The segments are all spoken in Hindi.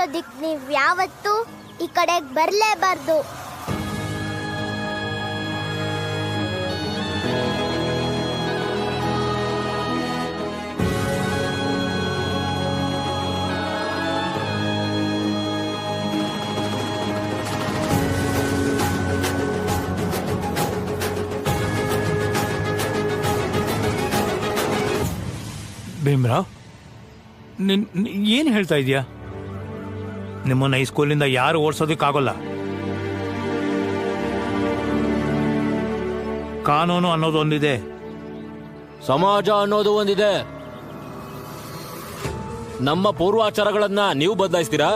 ಓಡ್ಸೋದಿಕ್ ನೀವ್ ಯಾವತ್ತೂ ಈ ಕಡೆಗ್ ಬರ್ಲೇಬಾರ್ದು. ಭೀಮ್ರಾವ್, ಏನ್ ಹೇಳ್ತಾ ಇದೀಯಾ? ನಿಮ್ಮನ್ನ ಈ ಸ್ಕೂಲಿಂದ ಯಾರು ಓಡಿಸೋದಕ್ಕಾಗಲ್ಲ. ಕಾನೂನು ಅನ್ನೋದು ಒಂದಿದೆ, ಸಮಾಜ ಅನ್ನೋದು ಒಂದಿದೆ. ನಮ್ಮ ಪೂರ್ವಾಚಾರಗಳನ್ನ ನೀವು ಬದಲಾಯಿಸ್ತೀರಾ?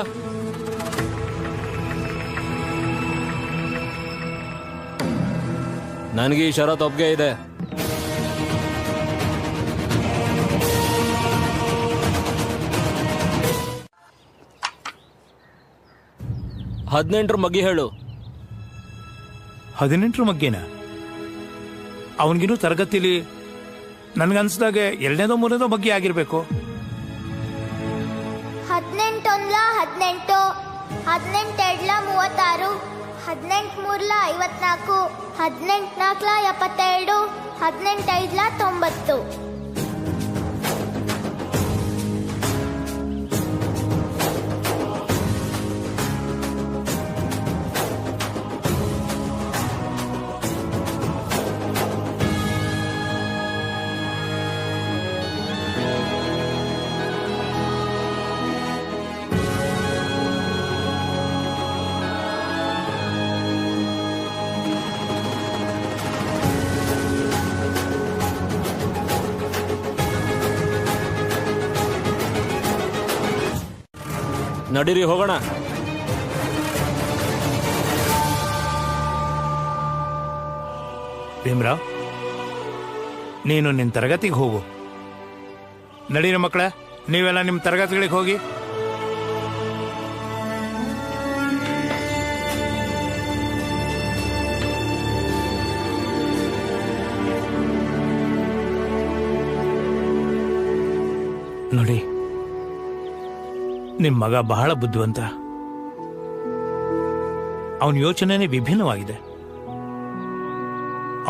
ನನಗೆ ಈ ಷರತ್ತು ಒಪ್ಪಿಗೆ ಇದೆ. ಹದಿನೆಂಟರ ಮಗ್ಗಿ ಹೇಳು. 18ರ ಮಗ್ಗಿನ? ಅವನಿಗಿನ್ನೂ ತರಗತಿಲಿ ನನ್ಗನ್ಸ್ದಾಗೆ 2ನೇದೋ 3ನೇದೋ ಮಗ್ಗಿ ಆಗಿರ್ಬೇಕು. 18 ಒಂದ್ಲ 18, 18 ಎರಡ್ಲ 36, 18 ಮೂರ್ಲ 54, 18 ನಾಲ್ಕಲ 72, 18 ಐದ್ಲ 90. ನಡೀರಿ ಹೋಗೋಣ. ಭೀಮ್ರಾವ್, ನೀನು ನಿನ್ನ ತರಗತಿಗೆ ಹೋಗು. ನಡೀರಿ ಮಕ್ಕಳೇ, ನೀವೆಲ್ಲ ನಿಮ್ಮ ತರಗತಿಗಳಿಗೆ ಹೋಗಿ. ನೋಡಿ, ನಿಮ್ಮ ಮಗ ಬಹಳ ಬುದ್ಧಿವಂತ. ಅವನ ಯೋಚನೆನೇ ವಿಭಿನ್ನವಾಗಿದೆ.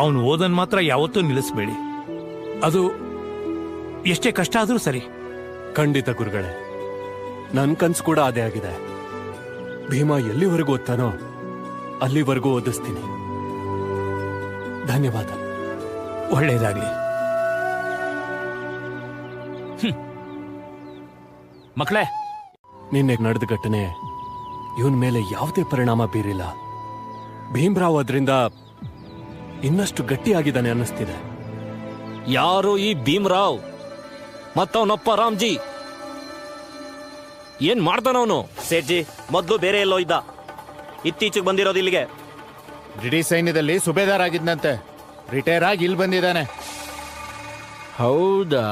ಅವನು ಓದನ್ ಮಾತ್ರ ಯಾವತ್ತೂ ನಿಲ್ಲಿಸಬೇಡಿ. ಅದು ಎಷ್ಟೇ ಕಷ್ಟ ಆದ್ರೂ ಸರಿ. ಖಂಡಿತ ಗುರುಗಳೇ, ನನ್ ಕನ್ಸು ಕೂಡ ಅದೇ ಆಗಿದೆ. ಭೀಮಾ ಎಲ್ಲಿವರೆಗೂ ಓದ್ತಾನೋ ಅಲ್ಲಿವರೆಗೂ ಓದಿಸ್ತೀನಿ. ಧನ್ಯವಾದ. ಒಳ್ಳೆಯದಾಗ್ಲಿ. ಮಕ್ಕಳೇ, ನಿನ್ನೆ ನಡೆದ ಘಟನೆ ಇವನ್ ಮೇಲೆ ಯಾವುದೇ ಪರಿಣಾಮ ಬೀರಿಲ್ಲ. ಭೀಮ್ರಾವ್ ಅದರಿಂದ ಇನ್ನಷ್ಟು ಗಟ್ಟಿಯಾಗಿದ್ದಾನೆ ಅನ್ನಿಸ್ತಿದೆ. ಯಾರು ಈ ಭೀಮ್ರಾವ್ ಮತ್ತವನಪ್ಪ ರಾಮ್ಜಿ? ಏನ್ ಮಾಡ್ತಾನವನು? ಸೇಠ್ಜಿ ಮೊದಲು ಬೇರೆ ಎಲ್ಲೋ ಇದ್ದ, ಇತ್ತೀಚೆಗೆ ಬಂದಿರೋದು ಇಲ್ಲಿಗೆ. ಬ್ರಿಟಿಷ್ ಸೈನ್ಯದಲ್ಲಿ ಸುಬೇದಾರ್ ಆಗಿದ್ದಂತೆ, ರಿಟೈರ್ ಆಗಿ ಇಲ್ಲಿ ಬಂದಿದ್ದಾನೆ. ಹೌದಾ?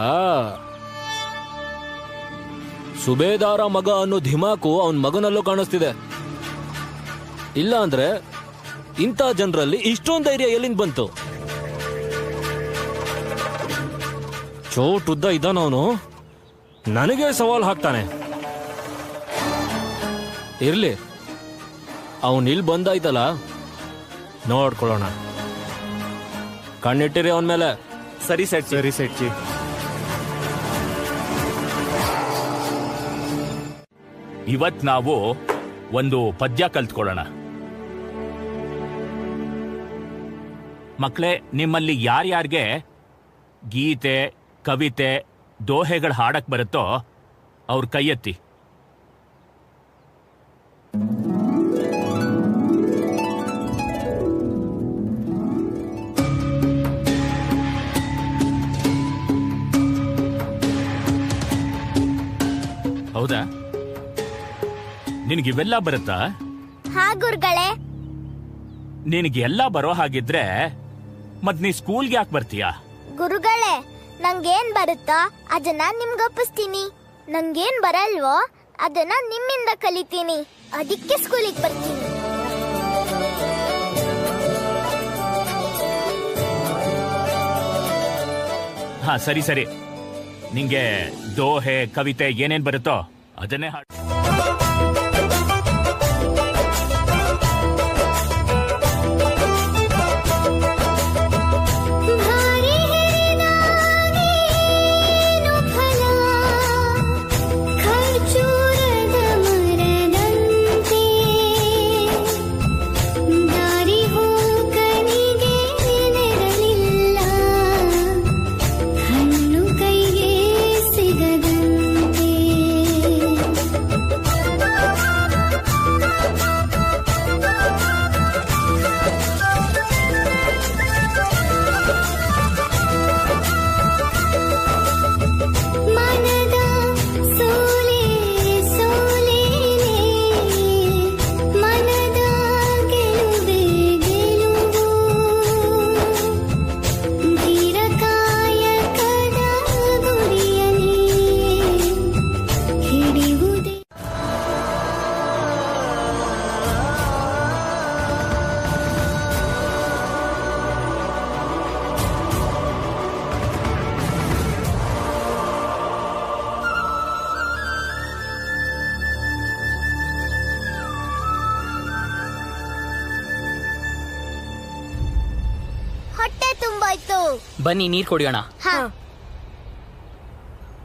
ಸುಬೇದಾರ ಮಗ ಅನ್ನೋ ಧಿಮಾಕು ಅವನ್ ಮಗನಲ್ಲೂ ಕಾಣಿಸ್ತಿದೆ. ಇಲ್ಲ ಅಂದ್ರೆ ಇಂಥ ಜನರಲ್ಲಿ ಇಷ್ಟೊಂದು ಧೈರ್ಯ ಎಲ್ಲಿಂದ ಬಂತು? ಚೋಟುದ್ದ ಇದ್ದಾನವನು, ನನಗೆ ಸವಾಲ್ ಹಾಕ್ತಾನೆ. ಇರ್ಲಿ, ಅವನ್ ಇಲ್ಲಿ ಬಂದಾಯ್ತಲ್ಲ, ನೋಡ್ಕೊಳ್ಳೋಣ. ಕಣ್ಣಿಟ್ಟಿರಿ ಅವನ ಮೇಲೆ. ಸರಿ ಸೆಟ್, ಸರಿ ಸೇಠ್ಜಿ. ಇವತ್ ನಾವು ಒಂದು ಪದ್ಯ ಕಲ್ತ್ಕೊಳ್ಳೋಣ. ಮಕ್ಕಳೇ, ನಿಮ್ಮಲ್ಲಿ ಯಾರ್ಯಾರಿಗೆ ಗೀತೆ, ಕವಿತೆ, ದೋಹೆಗಳು ಹಾಡಕ್ ಬರುತ್ತೋ ಅವ್ರ ಕೈ ಎತ್ತಿ. ಹೌದಾ? ನಿನಗಿವೆಲ್ಲ ಬರುತ್ತಾ? ಹಾ ಗುರುಗಳೇ. ನಿನಗೆಲ್ಲ ಬರೋ ಹಾಗಿದ್ರೆ ಮತ್ ನೀ ಸ್ಕೂಲ್ಗೆ ಯಾಕೆ ಬರ್ತೀಯಾ? ಗುರುಗಳೇ, ನಂಗೇನ್ ಬರುತ್ತೋ ಅದನ್ನ ನಿಮ್ಗೊಪ್ಪಿಸ್ತೀನಿ. ನಂಗೇನ್ ಬರಲ್ವೋ ಅದನ್ನ ನಿಮ್ಮಿಂದ ಕಲಿತೀನಿ. ಅದಕ್ಕೆ ಸ್ಕೂಲಿಗೆ ಬರ್ತೀನಿ. ಹಾ, ಸರಿ ಸರಿ. ನಿಂಗೆ ದೋಹೆ, ಕವಿತೆ ಏನೇನ್ ಬರುತ್ತೋ ಅದನ್ನೇ ಹಾಡು. ಆಯ್ತು. ಬನ್ನಿ ನೀರ್ ಕುಡಿಯೋಣ. ಹಾ.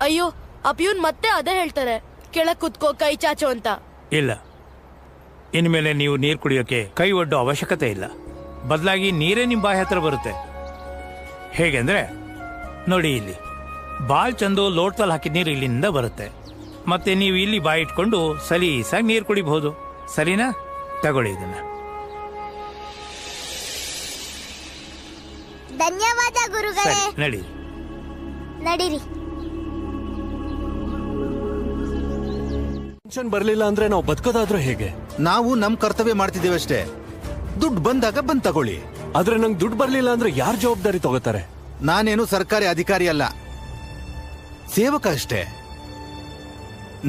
ಅಯ್ಯೋ ಅಪ್ಯೂನ್ ಮತ್ತೆ ಅದೇ ಹೇಳ್ತಾರೆ, ಕೆಳಗ್ ಕುತ್ಕೋ ಕೈ ಚಾಚು ಅಂತ. ಇಲ್ಲ, ಇನ್ಮೇಲೆ ನೀವು ನೀರು ಕುಡಿಯೋಕೆ ಕೈ ಒಡ್ಡೋ ಅವಶ್ಯಕತೆ ಇಲ್ಲ. ಬದಲಾಗಿ ನೀರೇ ನಿಮ್ಮ ಬಾಯಿ ಹತ್ರ ಬರುತ್ತೆ. ಹೇಗೆಂದ್ರೆ ನೋಡಿ, ಇಲ್ಲಿ ಬಾಳ್ ಚಂದು ಲೋಟದಲ್ಲಿ ಹಾಕಿದ ನೀರು ಇಲ್ಲಿಂದ ಬರುತ್ತೆ. ಮತ್ತೆ ನೀವು ಇಲ್ಲಿ ಬಾಯಿ ಇಟ್ಕೊಂಡು ಸಲೀಸಾಗಿ ನೀರು ಕುಡಿಬಹುದು. ಸರಿನಾ? ತಗೊಳ್ಳಿ ಇದನ್ನ. ಧನ್ಯವಾದ ಗುರುಗಳೇ. ಸರಿ, ನಡಿ. ನಡೀರಿ. ಪೆನ್ಷನ್ ಬರ್ಲಿಲ್ಲ ಅಂದ್ರೆ ನಾವು ಬದುಕೋದಾದ್ರೂ ಹೇಗೆ? ನಾವು ನಮ್ ಕರ್ತವ್ಯ ಮಾಡ್ತಿದ್ದೇವೆ ಅಷ್ಟೇ. ದುಡ್ಡು ಬಂದಾಗ ಬಂದ್ ತಗೊಳ್ಳಿ. ಆದ್ರೆ ನಂಗೆ ದುಡ್ಡು ಬರ್ಲಿಲ್ಲ ಅಂದ್ರೆ ಯಾರ್ ಜವಾಬ್ದಾರಿ ತಗೋತಾರೆ? ನಾನೇನು ಸರ್ಕಾರಿ ಅಧಿಕಾರಿ ಅಲ್ಲ, ಸೇವಕ ಅಷ್ಟೇ.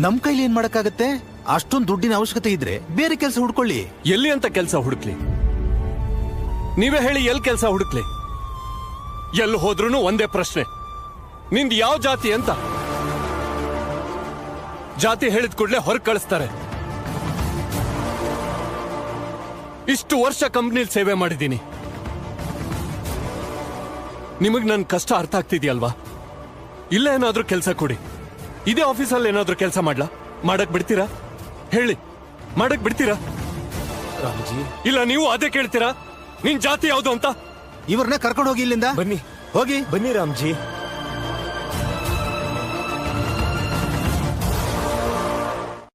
ನಮ್ ಕೈಲಿ ಏನ್ ಮಾಡಕ್ಕಾಗತ್ತೆ? ಅಷ್ಟೊಂದು ದುಡ್ಡಿನ ಅವಶ್ಯಕತೆ ಇದ್ರೆ ಬೇರೆ ಕೆಲಸ ಹುಡ್ಕೊಳ್ಳಿ. ಎಲ್ಲಿ ಅಂತ ಕೆಲಸ ಹುಡುಕ್ಲಿ? ನೀವೇ ಹೇಳಿ, ಎಲ್ಲಿ ಕೆಲಸ ಹುಡುಕ್ಲಿ? ಎಲ್ಲಿ ಹೋದ್ರೂ ಒಂದೇ ಪ್ರಶ್ನೆ, ನಿಂದ್ ಯಾವ ಜಾತಿ ಅಂತ. ಜಾತಿ ಹೇಳಿದ ಕೂಡಲೇ ಹೊರಗೆ ಕಳಿಸ್ತಾರೆ. ಇಷ್ಟು ವರ್ಷ ಕಂಪ್ನಿಲಿ ಸೇವೆ ಮಾಡಿದ್ದೀನಿ. ನಿಮಗ್ ನನ್ ಕಷ್ಟ ಅರ್ಥ ಆಗ್ತಿದ್ಯಲ್ವಾ? ಇಲ್ಲ ಏನಾದ್ರೂ ಕೆಲಸ ಕೊಡಿ. ಇದೇ ಆಫೀಸಲ್ಲಿ ಏನಾದ್ರೂ ಕೆಲಸ ಮಾಡ್ಲಾ? ಮಾಡಕ್ ಬಿಡ್ತೀರಾ? ಹೇಳಿ, ಮಾಡಕ್ ಬಿಡ್ತೀರಾ? ರಾಮ್ಜಿ, ಇಲ್ಲ ನೀವು ಅದೇ ಕೇಳ್ತೀರಾ, ನಿನ್ ಜಾತಿ ಯಾವ್ದು ಅಂತ? ಇವ್ರನ್ನ ಕರ್ಕೊಂಡು ಹೋಗಿ ಇಲ್ಲಿಂದ. ಬನ್ನಿ ಹೋಗಿ. ಬನ್ನಿ ರಾಮ್ಜಿ.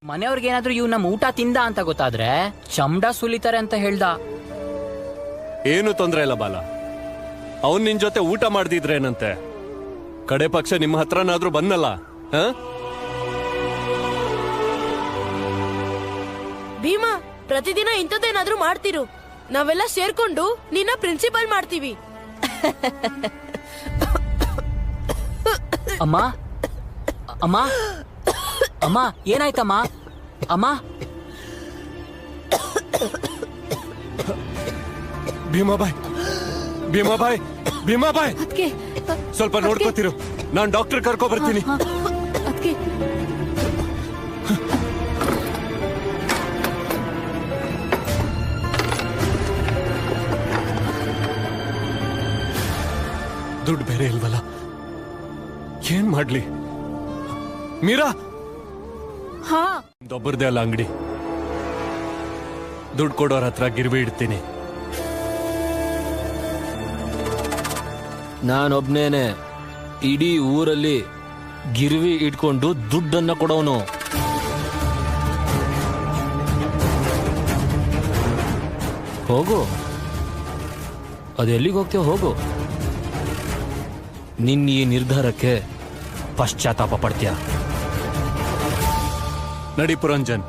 ಮನೆಯವ್ರಿಗೆ ಏನಾದ್ರೂ ಇವ್ ನಮ್ ಊಟ ತಿಂದ ಅಂತ ಗೊತ್ತಾದ್ರೆ ಚಮಡ ಸುಲಿತಾರೆ ಅಂತ ಹೇಳ್ದ. ಏನು ತೊಂದ್ರೆ ಇಲ್ಲ ಬಾಲ, ಅವನ್ ನಿನ್ ಜೊತೆ ಊಟ ಮಾಡ್ದಿದ್ರೇನಂತೆ. ಕಡೆ ಪಕ್ಷ ನಿಮ್ಮ ಹತ್ರನಾದ್ರೂ ಬಂದಲ್ಲ. ಭೀಮಾ, ಪ್ರತಿದಿನ ಇಂಥದ್ದೇನಾದ್ರೂ ಮಾಡ್ತಿರು. ನಾವೆಲ್ಲ ಸೇರ್ಕೊಂಡು ನಿನ್ನ ಪ್ರಿನ್ಸಿಪಲ್ ಮಾಡ್ತೀವಿ. ಅಮ್ಮ ಅಮ್ಮ ಅಮ್ಮ, ಏನಾಯ್ತಮ್ಮ? ಅಮ್ಮ, ಭೀಮಾಬಾಯ್, ಭೀಮಾಬಾಯ್, ಭೀಮಾಬಾಯ್, ಸ್ವಲ್ಪ ನೋಡ್ಕೋತಿರು. ನಾನ್ ಡಾಕ್ಟರ್ ಕರ್ಕೊ ಬರ್ತೀನಿ. ದುಡ್ಡು ಬೇರೆ ಇಲ್ವಲ್ಲ, ಏನ್ ಮಾಡ್ಲಿ? ಮೀರಾ, ದೊಬ್ಬರದೇ ಅಲ್ಲ ಅಂಗಡಿ. ದುಡ್ಡು ಕೊಡೋರ ಹತ್ರ ಗಿರ್ವಿ ಇಡ್ತೀನಿ. ನಾನೊಬ್ನೇನೆ ಇಡೀ ಊರಲ್ಲಿ ಗಿರ್ವಿ ಇಟ್ಕೊಂಡು ದುಡ್ಡನ್ನ ಕೊಡೋನು. ಹೋಗು, ಅದೆಲ್ಲಿಗೆ ಹೋಗ್ತೀವ? ಹೋಗು. ನಿನ್ನ ಈ ನಿರ್ಧಾರಕ್ಕೆ ಪಶ್ಚಾತ್ತಾಪ ಪಡ್ತೀಯ. ನಡಿ ಪುರಂಜನ್.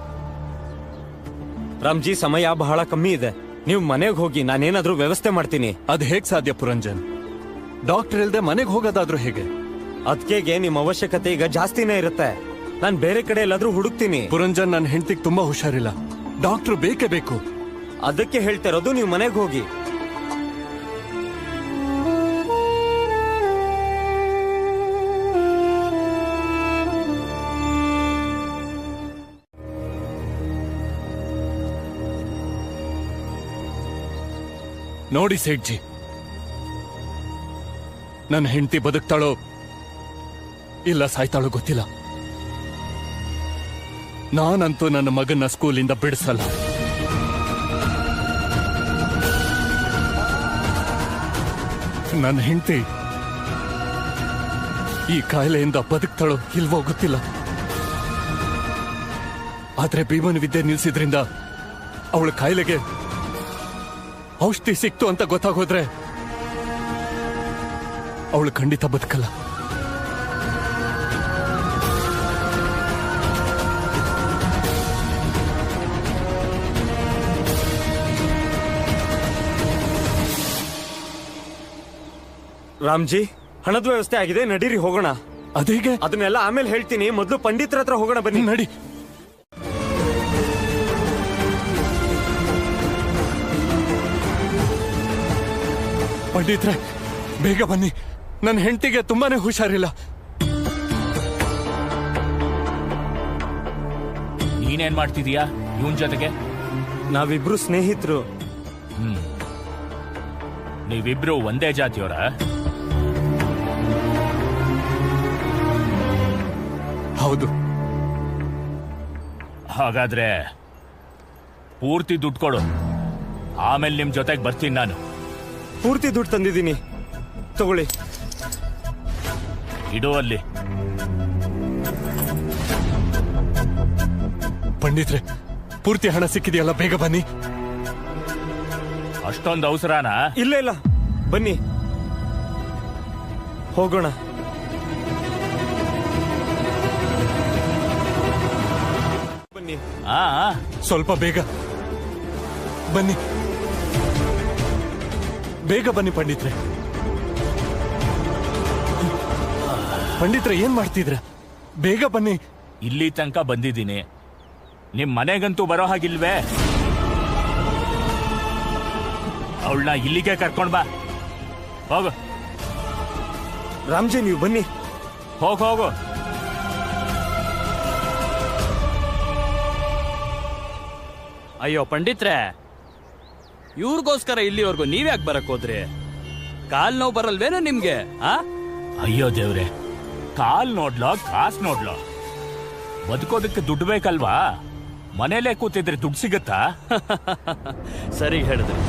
ರಾಮ್ಜಿ, ಸಮಯ ಬಹಳ ಕಮ್ಮಿ ಇದೆ. ನೀವು ಮನೆಗೆ ಹೋಗಿ, ನಾನೇನಾದ್ರೂ ವ್ಯವಸ್ಥೆ ಮಾಡ್ತೀನಿ. ಅದ್ ಹೇಗ್ ಸಾಧ್ಯ ಪುರಂಜನ್? ಡಾಕ್ಟರ್ ಇಲ್ದೆ ಮನೆಗೆ ಹೋಗೋದಾದ್ರೂ ಹೇಗೆ? ಅದ್ಕೆಗೆ ನಿಮ್ ಅವಶ್ಯಕತೆ ಈಗ ಜಾಸ್ತಿನೇ ಇರುತ್ತೆ. ನಾನ್ ಬೇರೆ ಕಡೆ ಎಲ್ಲಾದ್ರೂ ಹುಡುಕ್ತೀನಿ. ಪುರಂಜನ್, ನನ್ನ ಹೆಂಡತಿಗೆ ತುಂಬಾ ಹುಷಾರಿಲ್ಲ, ಡಾಕ್ಟರ್ ಬೇಕೇ ಬೇಕು. ಅದಕ್ಕೆ ಹೇಳ್ತಿರೋದು, ನೀವು ಮನೆಗೆ ಹೋಗಿ. ನೋಡಿ ಸೇಠ್ಜಿ, ನನ್ನ ಹೆಂಡತಿ ಬದುಕ್ತಾಳೋ ಇಲ್ಲ ಸಾಯ್ತಾಳೋ ಗೊತ್ತಿಲ್ಲ. ನಾನಂತೂ ನನ್ನ ಮಗನ ಸ್ಕೂಲಿಂದ ಬಿಡಿಸಲ್ಲ. ನನ್ನ ಹೆಂಡತಿ ಈ ಕಾಯಿಲೆಯಿಂದ ಬದುಕ್ತಾಳೋ ಇಲ್ವೋ ಗೊತ್ತಿಲ್ಲ. ಆದ್ರೆ ಭೀಮನ ವಿದ್ಯೆ ನಿಲ್ಸಿದ್ರಿಂದ ಅವಳ ಕಾಯಿಲೆಗೆ ಔಷಧಿ ಸಿಕ್ತು ಅಂತ ಗೊತ್ತಾಗೋದ್ರೆ ಅವಳು ಖಂಡಿತ ಬದುಕಲ್ಲ. ರಾಮ್ಜಿ, ಹಣದ ವ್ಯವಸ್ಥೆ ಆಗಿದೆ, ನಡೀರಿ ಹೋಗೋಣ. ಅದೇಗೆ? ಅದನ್ನೆಲ್ಲ ಆಮೇಲೆ ಹೇಳ್ತೀನಿ, ಮೊದಲು ಪಂಡಿತರ ಹತ್ರ ಹೋಗೋಣ. ಬನ್ನಿ, ನಡಿ. ಪಂಡಿತ್ರೆ, ಬೇಗ ಬನ್ನಿ, ನನ್ನ ಹೆಂಡತಿಗೆ ತುಂಬಾನೇ ಹುಷಾರಿಲ್ಲ. ನೀನೇನ್ ಮಾಡ್ತಿದೀಯಾ ಇವನ್ ಜೊತೆಗೆ? ನಾವಿಬ್ರು ಸ್ನೇಹಿತರು. ನೀವಿಬ್ರು ಒಂದೇ ಜಾತಿಯವರ? ಹೌದು. ಹಾಗಾದ್ರೆ ಪೂರ್ತಿ ದುಡ್ಡು ಕೊಡು, ಆಮೇಲೆ ನಿಮ್ ಜೊತೆಗೆ ಬರ್ತೀನಿ ನಾನು. ಪೂರ್ತಿ ದುಡ್ಡು ತಂದಿದ್ದೀನಿ, ತಗೊಳ್ಳಿ. ಇಡು ಅಲ್ಲಿ. ಪಂಡಿತ್ರೆ, ಪೂರ್ತಿ ಹಣ ಸಿಕ್ಕಿದೆಯಲ್ಲ, ಬೇಗ ಬನ್ನಿ. ಅಷ್ಟೊಂದು ಅವಸರನಾ? ಇಲ್ಲ ಇಲ್ಲ, ಬನ್ನಿ ಹೋಗೋಣ. ಬನ್ನಿ. ಆ ಸ್ವಲ್ಪ ಬೇಗ ಬನ್ನಿ, ಬೇಗ ಬನ್ನಿ ಪಂಡಿತ್ರೆ. ಪಂಡಿತ್ರೆ, ಏನ್ ಮಾಡ್ತಿದ್ರ? ಬೇಗ ಬನ್ನಿ. ಇಲ್ಲಿ ತನಕ ಬಂದಿದ್ದೀನಿ, ನಿಮ್ ಮನೆಗಂತೂ ಬರೋ ಹಾಗಿಲ್ವೇ? ಅವಳನ್ನ ಇಲ್ಲಿಗೆ ಕರ್ಕೊಂಡ್ ಬಾ. ಹೋಗು. ರಾಮ್ಜಿ, ನೀವು ಬನ್ನಿ. ಹೋಗು. ಅಯ್ಯೋ ಪಂಡಿತ್ರೆ, ಇವ್ರಿಗೋಸ್ಕರ ಇಲ್ಲಿವರೆಗೂ ನೀವ್ಯಾಕೆ ಬರಕ್ ಹೋದ್ರಿ? ಕಾಲ್ ನೋವು ಬರಲ್ವೇನೋ ನಿಮ್ಗೆ? ಅಯ್ಯೋ ದೇವ್ರೆ, ಕಾಲ್ ನೋಡ್ಲೋ ಕಾಸ್ ನೋಡ್ಲೋ, ಬದುಕೋದಕ್ಕೆ ದುಡ್ಡು ಬೇಕಲ್ವಾ? ಮನೇಲೆ ಕೂತಿದ್ರೆ ದುಡ್ಡು ಸಿಗತ್ತಾ? ಸರಿ ಹೇಳಿದ್ರಿ.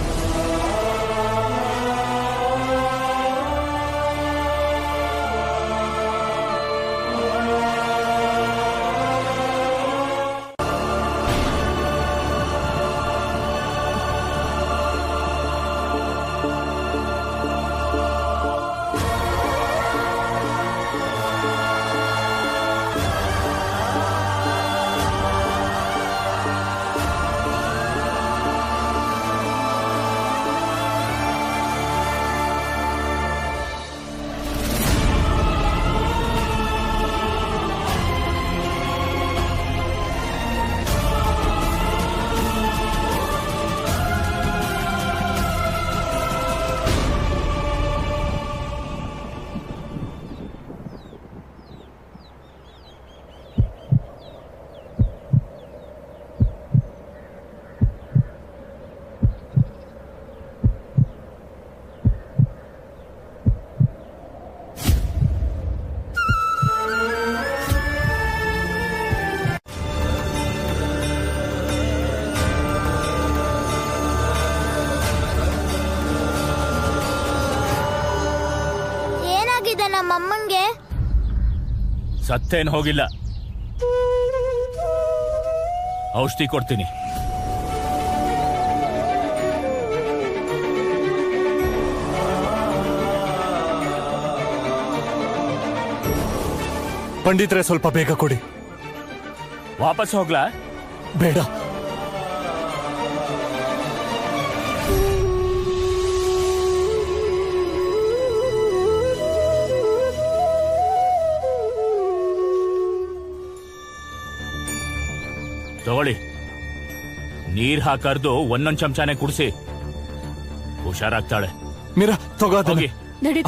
ನಮ್ಮಮ್ಮಂಗೆ ಸತ್ತೇನು ಹೋಗಿಲ್ಲ, ಔಷಧಿ ಕೊಡ್ತೀನಿ. ಪಂಡಿತ್ರೆ, ಸ್ವಲ್ಪ ಬೇಗ ಕೊಡಿ. ವಾಪಸ್ ಹೋಗ್ಲಾ? ಬೇಡ. ತಗೊಳ್ಳಿ, ನೀರ್ ಹಾಕರ್ದು ಒಂದೊಂದ್ ಚಮಚಾನೆ ಕುಡಿಸಿ, ಹುಷಾರಾಗ್ತಾಳೆ. ಮೀರಾ, ತಗೋದ. ನಡೀರಿ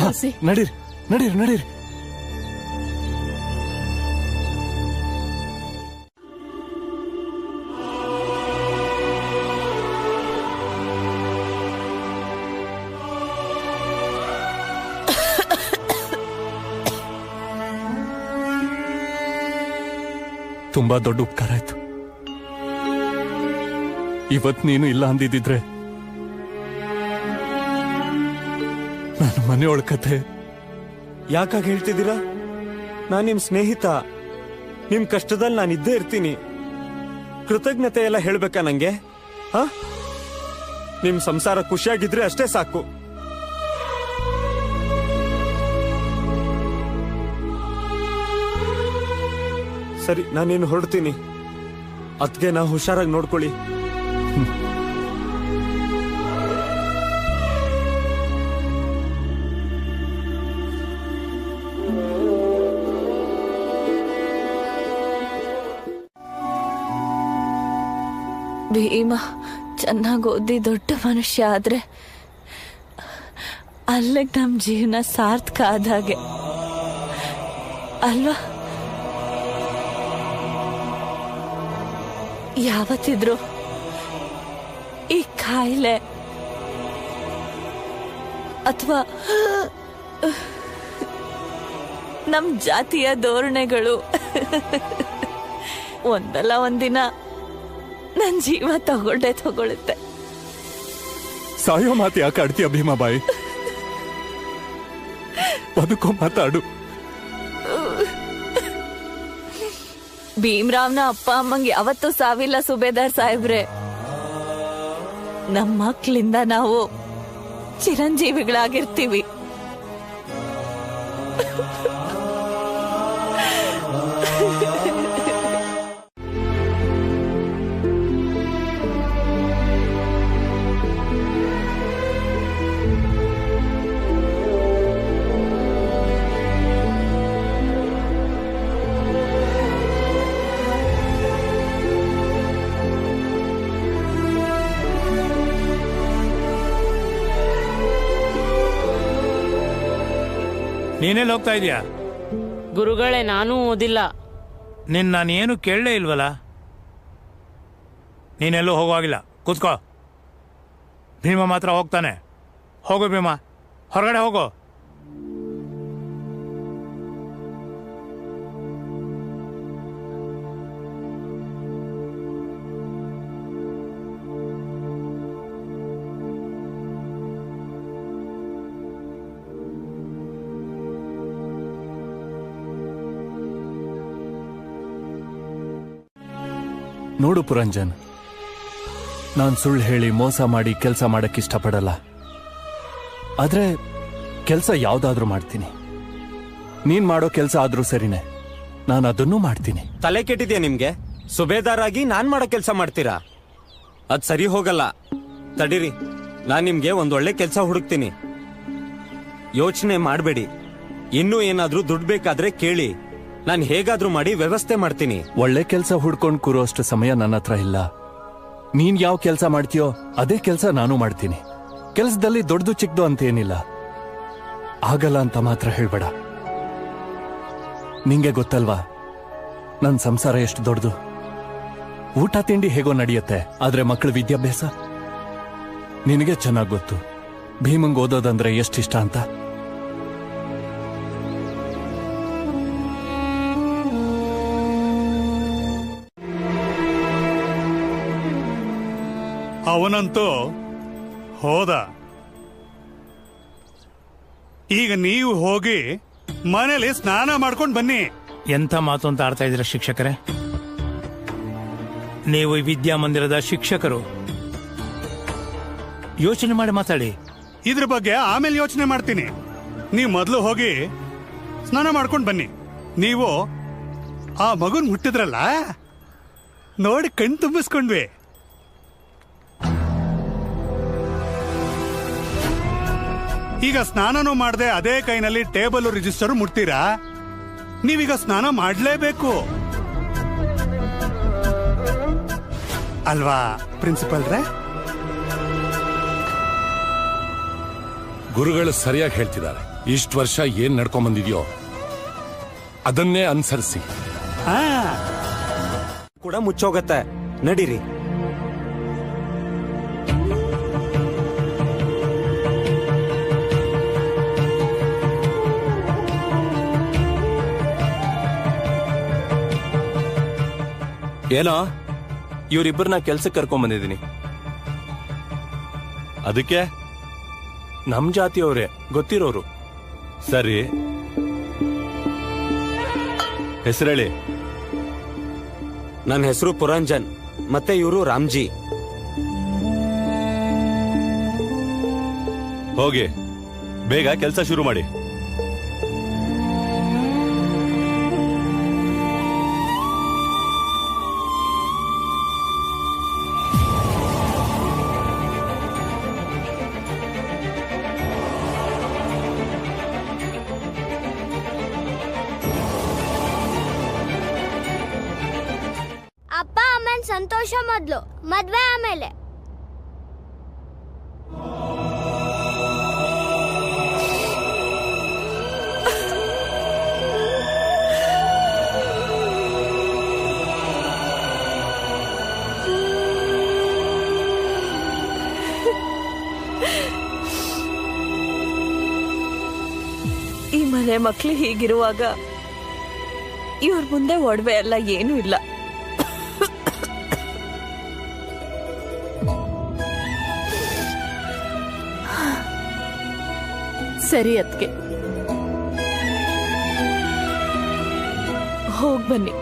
ನಡೀರಿ ನಡೀರಿ. ತುಂಬಾ ದೊಡ್ಡ ಉಪಕಾರ ಆಯ್ತು. ಇವತ್ ನೀನು ಇಲ್ಲ ಅಂದಿದ್ರೆ ನಾನು ಮನೆಯೊಳ ಕತೆ. ಯಾಕಾಗ ಹೇಳ್ತಿದ್ದೀರಾ? ನಾನ್ ನಿಮ್ ಸ್ನೇಹಿತ, ನಿಮ್ ಕಷ್ಟದಲ್ಲಿ ನಾನು ಇದ್ದೇ ಇರ್ತೀನಿ. ಕೃತಜ್ಞತೆ ಎಲ್ಲ ಹೇಳ್ಬೇಕಾ ನಂಗೆ? ನಿಮ್ ಸಂಸಾರ ಖುಷಿಯಾಗಿದ್ರೆ ಅಷ್ಟೇ ಸಾಕು. ಸರಿ, ನಾನೇನು ಹೊರಡ್ತೀನಿ. ಅದ್ಗೆ ನಾ ಹುಷಾರಾಗಿ ನೋಡ್ಕೊಳ್ಳಿ. ಭೀಮ ಚೆನ್ನಾಗಿ ಓದಿ ದೊಡ್ಡ ಮನುಷ್ಯ ಆದ್ರೆ ಅಲ್ಲಿಗೆ ನಮ್ ಜೀವನ ಸಾರ್ಥಕ ಆದಾಗೆ ಅಲ್ವಾ? ಯಾವತ್ತಿದ್ರು ಈ ಕಾಯಿಲೆ ಅಥವಾ ನಮ್ ಜಾತಿಯ ಧೋರಣೆಗಳು ಒಂದಲ್ಲ ಒಂದಿನ ನನ್ ಜೀವ ತಗೊಳುತ್ತೆ. ಸಾಯೋ ಮಾತು ಯಾಕೆ ಆಡ್ತೀಯ ಭೀಮಾಬಾಯಿ? ಬದುಕೋ ಮಾತಾಡು. ಭೀಮ್ರಾವ್ನ ಅಪ್ಪ ಅಮ್ಮಂಗೆ ಯಾವತ್ತೂ ಸಾವಿಲ್ಲ ಸುಬೇದಾರ್ ಸಾಹೇಬ್ರೆ. ನಮ್ಮ ಮಕ್ಳಿಂದ ನಾವು ಚಿರಂಜೀವಿಗಳಾಗಿರ್ತೀವಿ. ನೀನೆಲ್ಲ ಹೋಗ್ತಾ ಇದೀಯಾ? ಗುರುಗಳೇ, ನಾನೂ ಓದಿಲ್ಲ. ನಾನೇನು ಕೇಳಲೇ ಇಲ್ವಲ್ಲ. ನೀನೆಲ್ಲೂ ಹೋಗುವಾಗಿಲ್ಲ, ಕೂತ್ಕೋ. ಭೀಮ ಮಾತ್ರ ಹೋಗ್ತಾನೆ. ಹೋಗು ಭೀಮ, ಹೊರಗಡೆ ಹೋಗು. ನೋಡು ಪುರಂಜನ್, ನಾನ್ ಸುಳ್ಳು ಹೇಳಿ ಮೋಸ ಮಾಡಿ ಕೆಲಸ ಮಾಡಕ್ ಇಷ್ಟಪಡಲ್ಲ. ಆದ್ರೆ ಕೆಲಸ ಯಾವ್ದಾದ್ರೂ ಮಾಡ್ತೀನಿ. ನೀನ್ ಮಾಡೋ ಕೆಲಸ ಆದ್ರೂ ಸರಿನೇ, ನಾನು ಅದನ್ನೂ ಮಾಡ್ತೀನಿ. ತಲೆ ಕೆಟ್ಟಿದ್ಯಾ ನಿಮ್ಗೆ? ಸುಬೇದಾರ್ ಆಗಿ ನಾನ್ ಮಾಡೋ ಕೆಲಸ ಮಾಡ್ತೀರಾ? ಅದ್ ಸರಿ ಹೋಗಲ್ಲ. ತಡೀರಿ, ನಾನ್ ನಿಮ್ಗೆ ಒಂದೊಳ್ಳೆ ಕೆಲಸ ಹುಡುಕ್ತೀನಿ. ಯೋಚನೆ ಮಾಡ್ಬೇಡಿ. ಇನ್ನೂ ಏನಾದ್ರೂ ದುಡ್ಡು ಬೇಕಾದ್ರೆ ಕೇಳಿ, ನಾನು ಹೇಗಾದ್ರೂ ಮಾಡಿ ವ್ಯವಸ್ಥೆ ಮಾಡ್ತೀನಿ. ಒಳ್ಳೆ ಕೆಲಸ ಹುಡ್ಕೊಂಡ್ ಕೂರೋಷ್ಟು ಸಮಯ ನನ್ನ ಹತ್ರ ಇಲ್ಲ. ನೀನ್ ಯಾವ ಕೆಲಸ ಮಾಡ್ತೀಯೋ ಅದೇ ಕೆಲಸ ನಾನು ಮಾಡ್ತೀನಿ. ಕೆಲಸದಲ್ಲಿ ದೊಡ್ಡದು ಚಿಕ್ಕದು ಅಂತ ಏನಿಲ್ಲ. ಆಗಲ್ಲ ಅಂತ ಮಾತ್ರ ಹೇಳ್ಬೇಡ. ನಿಂಗೆ ಗೊತ್ತಲ್ವಾ ನನ್ ಸಂಸಾರ ಎಷ್ಟು ದೊಡ್ಡದು. ಊಟ ತಿಂಡಿ ಹೇಗೋ ನಡೆಯುತ್ತೆ, ಆದ್ರೆ ಮಕ್ಕಳ ವಿದ್ಯಾಭ್ಯಾಸ ನಿನಗೆ ಚೆನ್ನಾಗ್ ಗೊತ್ತು. ಭೀಮಂಗ್ ಓದೋದಂದ್ರೆ ಎಷ್ಟಿಷ್ಟ ಅಂತ. ಅವನಂತೂ ಹೋದ. ಈಗ ನೀವು ಹೋಗಿ ಮನೇಲಿ ಸ್ನಾನ ಮಾಡ್ಕೊಂಡು ಬನ್ನಿ. ಎಂಥ ಮಾತು ಅಂತ ಆಡ್ತಾ ಇದ್ದೀರಾ ಶಿಕ್ಷಕರೇ? ನೀವು ಈ ವಿದ್ಯಾಮಂದಿರದ ಶಿಕ್ಷಕರು, ಯೋಚನೆ ಮಾಡಿ ಮಾತಾಡಿ. ಇದ್ರ ಬಗ್ಗೆ ಆಮೇಲೆ ಯೋಚನೆ ಮಾಡ್ತೀನಿ. ನೀವು ಮೊದಲು ಹೋಗಿ ಸ್ನಾನ ಮಾಡ್ಕೊಂಡು ಬನ್ನಿ. ನೀವು ಆ ಮಗುನ್ ಮುಟ್ಟಿದ್ರಲ್ಲ, ನೋಡಿ ಕಣ್ ತುಂಬಿಸ್ಕೊಂಡ್ವಿ. ಈಗ ಸ್ನಾನನೂ ಮಾಡದೆ ಅದೇ ಕೈನಲ್ಲಿ ಟೇಬಲ್ ರಿಜಿಸ್ಟರ್ ಮುಟ್ತೀರಾ? ನೀವೀಗ ಸ್ನಾನ ಮಾಡಲೇಬೇಕು ಅಲ್ವಾ ಪ್ರಿನ್ಸಿಪಲ್ರೇ? ಗುರುಗಳು ಸರಿಯಾಗಿ ಹೇಳ್ತಿದ್ದಾರೆ. ಇಷ್ಟು ವರ್ಷ ಏನ್ ನಡ್ಕೊಂಡ್ ಬಂದಿದ್ಯೋ ಅದನ್ನೇ ಅನುಸರಿಸಿ. ಕೂಡ ಮುಚ್ಚೋಗತ್ತೆ. ನಡೀರಿ. ಏನೋ ಇವರಿಬ್ಬರನ್ನ ಕೆಲ್ಸಕ್ಕೆ ಕರ್ಕೊಂಡ್ ಬಂದಿದ್ದೀನಿ. ಅದಕ್ಕೆ ನಮ್ ಜಾತಿಯವರೇ, ಗೊತ್ತಿರೋರು. ಸರಿ, ಹೆಸರೇಳಿ. ನನ್ನ ಹೆಸರು ಪುರಂಜನ್, ಮತ್ತೆ ಇವರು ರಾಮ್ಜಿ. ಹೋಗಿ ಬೇಗ ಕೆಲಸ ಶುರು ಮಾಡಿ. ಅಪ್ಪ ಅಮ್ಮನ್ ಸಂತೋಷ ಮೊದ್ಲು, ಮದ್ವೆ ಆಮೇಲೆ. ಈ ಮನೆ ಮಕ್ಳು ಹೀಗಿರುವಾಗ ಇವ್ರ ಮುಂದೆ ಒಡವೆ ಎಲ್ಲ ಏನೂ ಇಲ್ಲ. ಸರಿ ಅದ್ಕೆ ಹೋಗ್ ಬನ್ನಿ.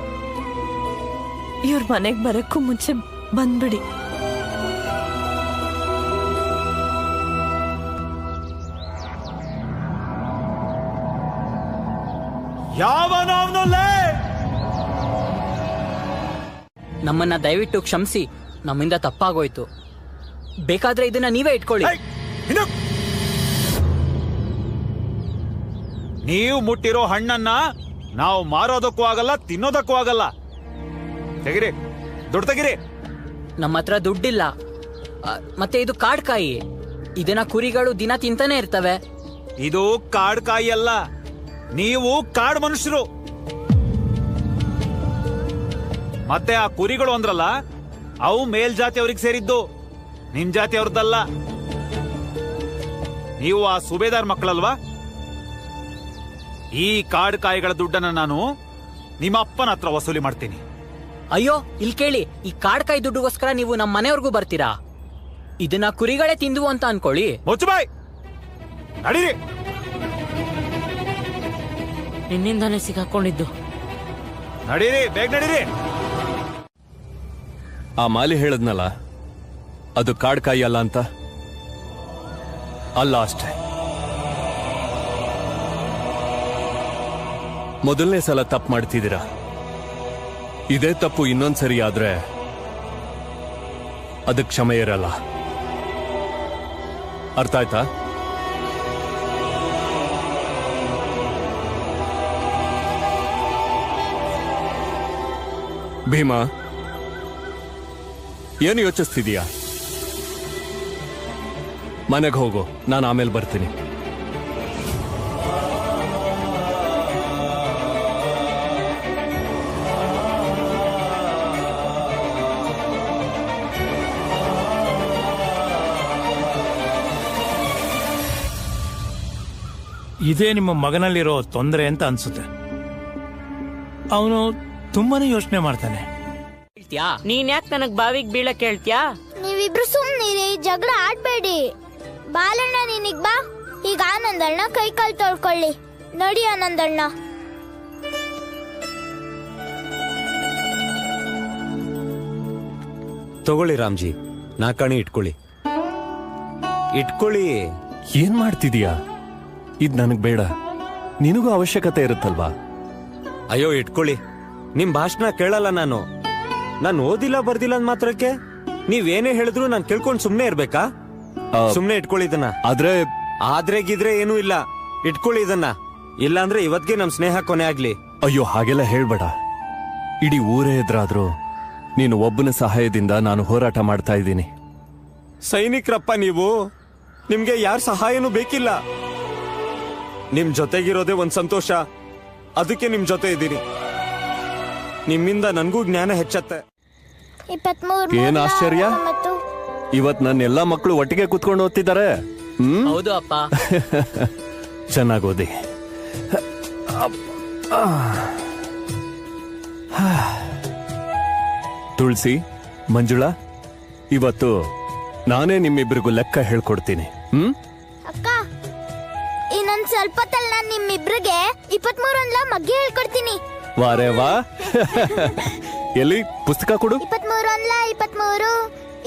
ಇವ್ರ ಮನೆಗ್ ಬರಕ್ಕೂ ಮುಂಚೆ ಬಂದ್ಬಿಡಿ. ನಮ್ಮನ್ನ ದಯವಿಟ್ಟು ಕ್ಷಮಿಸಿ, ನಮ್ಮಿಂದ ತಪ್ಪಾಗೋಯ್ತು. ಬೇಕಾದ್ರೆ ಇದನ್ನ ನೀವೇ ಇಟ್ಕೊಳ್ಳಿ. ನೀವು ಮುಟ್ಟಿರೋ ಹಣ್ಣನ್ನ ನಾವು ಮಾರೋದಕ್ಕೂ ಆಗಲ್ಲ, ತಿನ್ನೋದಕ್ಕೂ ಆಗಲ್ಲ. ತೆಗಿರಿ, ದುಡ್ಡು ತೆಗಿರಿ. ನಮ್ಮ ಹತ್ರ ದುಡ್ಡಿಲ್ಲ. ಮತ್ತೆ ಇದು ಕಾಡ್ಕಾಯಿ, ಇದನ್ನ ಕುರಿಗಳು ದಿನ ತಿಂತಾನೆ ಇರ್ತವೆ. ಇದು ಕಾಡ್ಕಾಯಿ ಅಲ್ಲ, ನೀವು ಕಾಡ್ ಮನುಷ್ಯರು. ಮತ್ತೆ ಆ ಕುರಿಗಳು ಅಂದ್ರಲ್ಲ, ಅವು ಮೇಲ್ಜಾತಿಯವ್ರಿಗೆ ಸೇರಿದ್ದು, ನಿಮ್ ಜಾತಿಯವ್ರದ್ದಲ್ಲ. ನೀವು ಆ ಸುಬೇದಾರ್ ಮಕ್ಕಳಲ್ವಾ? ಈ ಕಾಡ್ಕಾಯಿಗಳ ದುಡ್ಡನ್ನ ನಾನು ನಿಮ್ಮ ಅಪ್ಪನ ಹತ್ರ ವಸೂಲಿ ಮಾಡ್ತೀನಿ. ಅಯ್ಯೋ, ಇಲ್ಲಿ ಕೇಳಿ, ಈ ಕಾಡ್ಕಾಯಿ ದುಡ್ಡುಗೋಸ್ಕರ ನೀವು ನಮ್ಮ ಮನೆಯವ್ರಿಗೂ ಬರ್ತೀರಾ? ಇದನ್ನ ಕುರಿಗಳೇ ತಿಂದುವು ಅಂತ ಅನ್ಕೊಳ್ಳಿ. ಮುಚ್ಚಬಾಯ್, ನಡೀರಿ. ನಿನ್ನಿಂದಾನೇ ಸಿಗಾಕೊಂಡಿದ್ದು. ನಡೀರಿ, ಬೇಗ ನಡೀರಿ. ಆ ಮಾಲಿ ಹೇಳದ್ನಲ್ಲ, ಅದು ಕಾಡ್ಕಾಯಿ ಅಲ್ಲ ಅಂತ. ಅಲ್ಲ ಅಷ್ಟೇ. ಮೊದಲನೇ ಸಲ ತಪ್ಪು ಮಾಡ್ತಿದ್ದೀರಾ. ಇದೇ ತಪ್ಪು ಇನ್ನೊಂದ್ಸರಿ ಆದ್ರೆ ಅದಕ್ಕೆ ಕ್ಷಮೆ ಇರಲ್ಲ. ಅರ್ಥ ಆಯ್ತಾ? ಭೀಮಾ, ಏನು ಯೋಚಿಸ್ತಿದೀಯಾ? ಮನೆಗೆ ಹೋಗು, ನಾನು ಆಮೇಲೆ ಬರ್ತೀನಿ. ಇದೇ ನಿಮ್ಮ ಮಗನಲ್ಲಿರೋ ತೊಂದರೆ ಅಂತ ಅನ್ಸುತ್ತೆ. ಅವನು ತುಂಬಾನೇ ಯೋಚನೆ ಮಾಡ್ತಾನೆ. ನೀನ್ ಯಾಕೆ ನನಗ್ ಬಾವಿಗೆ ಬೀಳಕ್ ಹೇಳ್ತ್ಯಾ? ನೀವಿಬ್ರು ಸುಮ್ನಿರಿ, ಜಗಳ ಆಡ್ಬೇಡಿ. ಬಾಲಣ್ಣ, ನೀನಿಗ್ ಬಾ. ಈಗ ಆನಂದಣ್ಣ ಕೈ ಕಾಲು ತೊಳ್ಕೊಳ್ಳಿ. ನೋಡಿ ಆನಂದಣ್ಣ. ತಗೊಳ್ಳಿ ರಾಮ್ಜಿ, ನಾಲ್ಕಣಿ ಇಟ್ಕೊಳ್ಳಿ. ಇಟ್ಕೊಳ್ಳಿ. ಏನ್ ಮಾಡ್ತಿದೀಯಾ? ಇದ್ ನನಗ್ ಬೇಡ. ನಿನಗೂ ಅವಶ್ಯಕತೆ ಇರುತ್ತಲ್ವಾ? ಅಯ್ಯೋ, ಇಟ್ಕೊಳ್ಳಿ. ನಿಮ್ ಭಾಷಣ ಕೇಳಲ್ಲ ನಾನು. ನಾನು ಓದಿಲ್ಲ ಬರ್ದಿಲ್ಲ ಅಂದ್ ಮಾತ್ರಕ್ಕೆ ನೀವೇನೇ ಹೇಳಿದ್ರು ನಾನು ಕೇಳ್ಕೊಂಡು ಸುಮ್ನೆ ಇರ್ಬೇಕಾ? ಸುಮ್ನೆ ಇಟ್ಕೊಳ್ಳಿ ಇದನ್ನ. ಆದ್ರೆ ಗಿದ್ರೆ ಏನೂ ಇಲ್ಲ, ಇಟ್ಕೊಳ್ಳಿ ಇದನ್ನ. ಇಲ್ಲಾಂದ್ರೆ ಇವತ್ಗೆ ನಮ್ ಸ್ನೇಹ ಕೊನೆ ಆಗ್ಲಿ. ಅಯ್ಯೋ, ಹಾಗೆಲ್ಲ ಹೇಳ್ಬೇಡ. ಇಡೀ ಊರೇ ಎದುರಾದ್ರೂ ನೀನು ಒಬ್ಬನ ಸಹಾಯದಿಂದ ನಾನು ಹೋರಾಟ ಮಾಡ್ತಾ ಇದ್ದೀನಿ. ಸೈನಿಕರಪ್ಪ ನೀವು, ನಿಮ್ಗೆ ಯಾರ ಸಹಾಯನೂ ಬೇಕಿಲ್ಲ. ನಿಮ್ ಜೊತೆಗಿರೋದೇ ಒಂದ್ ಸಂತೋಷ, ಅದಕ್ಕೆ ನಿಮ್ ಜೊತೆ ಇದ್ದೀನಿ. ನಿಮ್ಮಿಂದ ನನ್ಗೂ ಜ್ಞಾನ ಹೆಚ್ಚತ್ತೆ. ಏನ್ ಆಶ್ಚರ್ಯ, ಇವತ್ ನನ್ನ ಎಲ್ಲಾ ಮಕ್ಕಳು ಒಟ್ಟಿಗೆ ಕುತ್ಕೊಂಡು ಓದ್ತಿದ್ದಾರೆ. ಹೌದು ಅಪ್ಪ. ಚೆನ್ನಾಗೋದಿ. ತುಳಸಿ, ಮಂಜುಳಾ, ಇವತ್ತು ನಾನೇ ನಿಮ್ಮಿಬ್ಬರಿಗೂ ಲೆಕ್ಕ ಹೇಳ್ಕೊಡ್ತೀನಿ. ಅಕ್ಕ, ಇನ್ನೊಂದ್ ಸ್ವಲ್ಪ ಹೊತ್ತಲ್ಲಿ ನಾನು ನಿಮ್ಮಿಬ್ರಿಗೆ 23 ಮಗ್ಗೆ ಹೇಳ್ಕೊಡ್ತೀನಿ. ವಾರೇ ವಾ. ಎಲ್ಲಿ ಪುಸ್ತಕ ಕೊಡು. 23 23,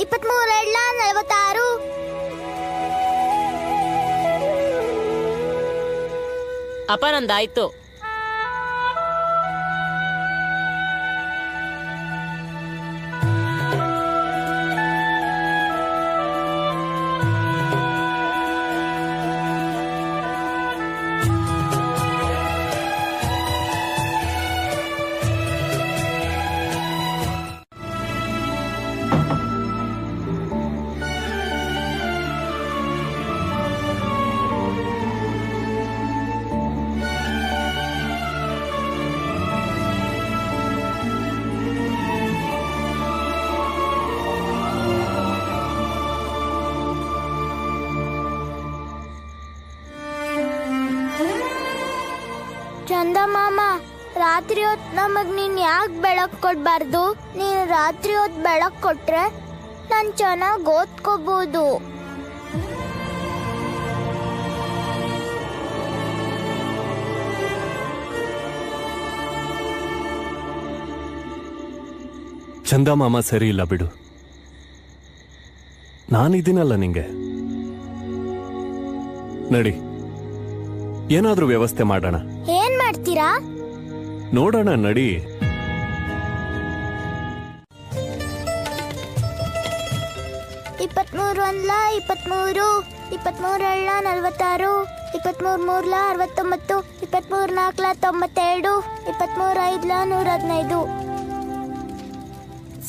23 46. ಅಪ್ಪ, ನಂದಾಯ್ತು. ಚಂದ ಮಾಮ, ರಾತ್ರಿ ಹೊತ್ತು ನಮಗ್ ನೀನ್ ಯಾಕೆ ಬೆಳಕ್ ಕೊಡ್ಬಾರ್ದು? ನೀನ್ ರಾತ್ರಿ ಹೊತ್ತು ಬೆಳಕ್ ಕೊಟ್ರೆ ನಾನ್ ಚೆನ್ನಾಗ್ ಓದ್ಕೋಬಹುದು. ಚಂದ ಮಾಮ ಸರಿ ಇಲ್ಲ ಬಿಡು. ನಾನಿದ್ದೀನಲ್ಲ ನಿಂಗೆ. ನಡಿ, ಏನಾದ್ರೂ ವ್ಯವಸ್ಥೆ ಮಾಡೋಣ. ಏನ್ ಮಾಡ್ತೀರಾ? ನೋಡೋಣ ನಡಿ. ಇಪ್ಪತ್ಮೂರು ಒಂದ್ಲ 23, 23 46, 23 3 69, 23 4 92, 23 5 115.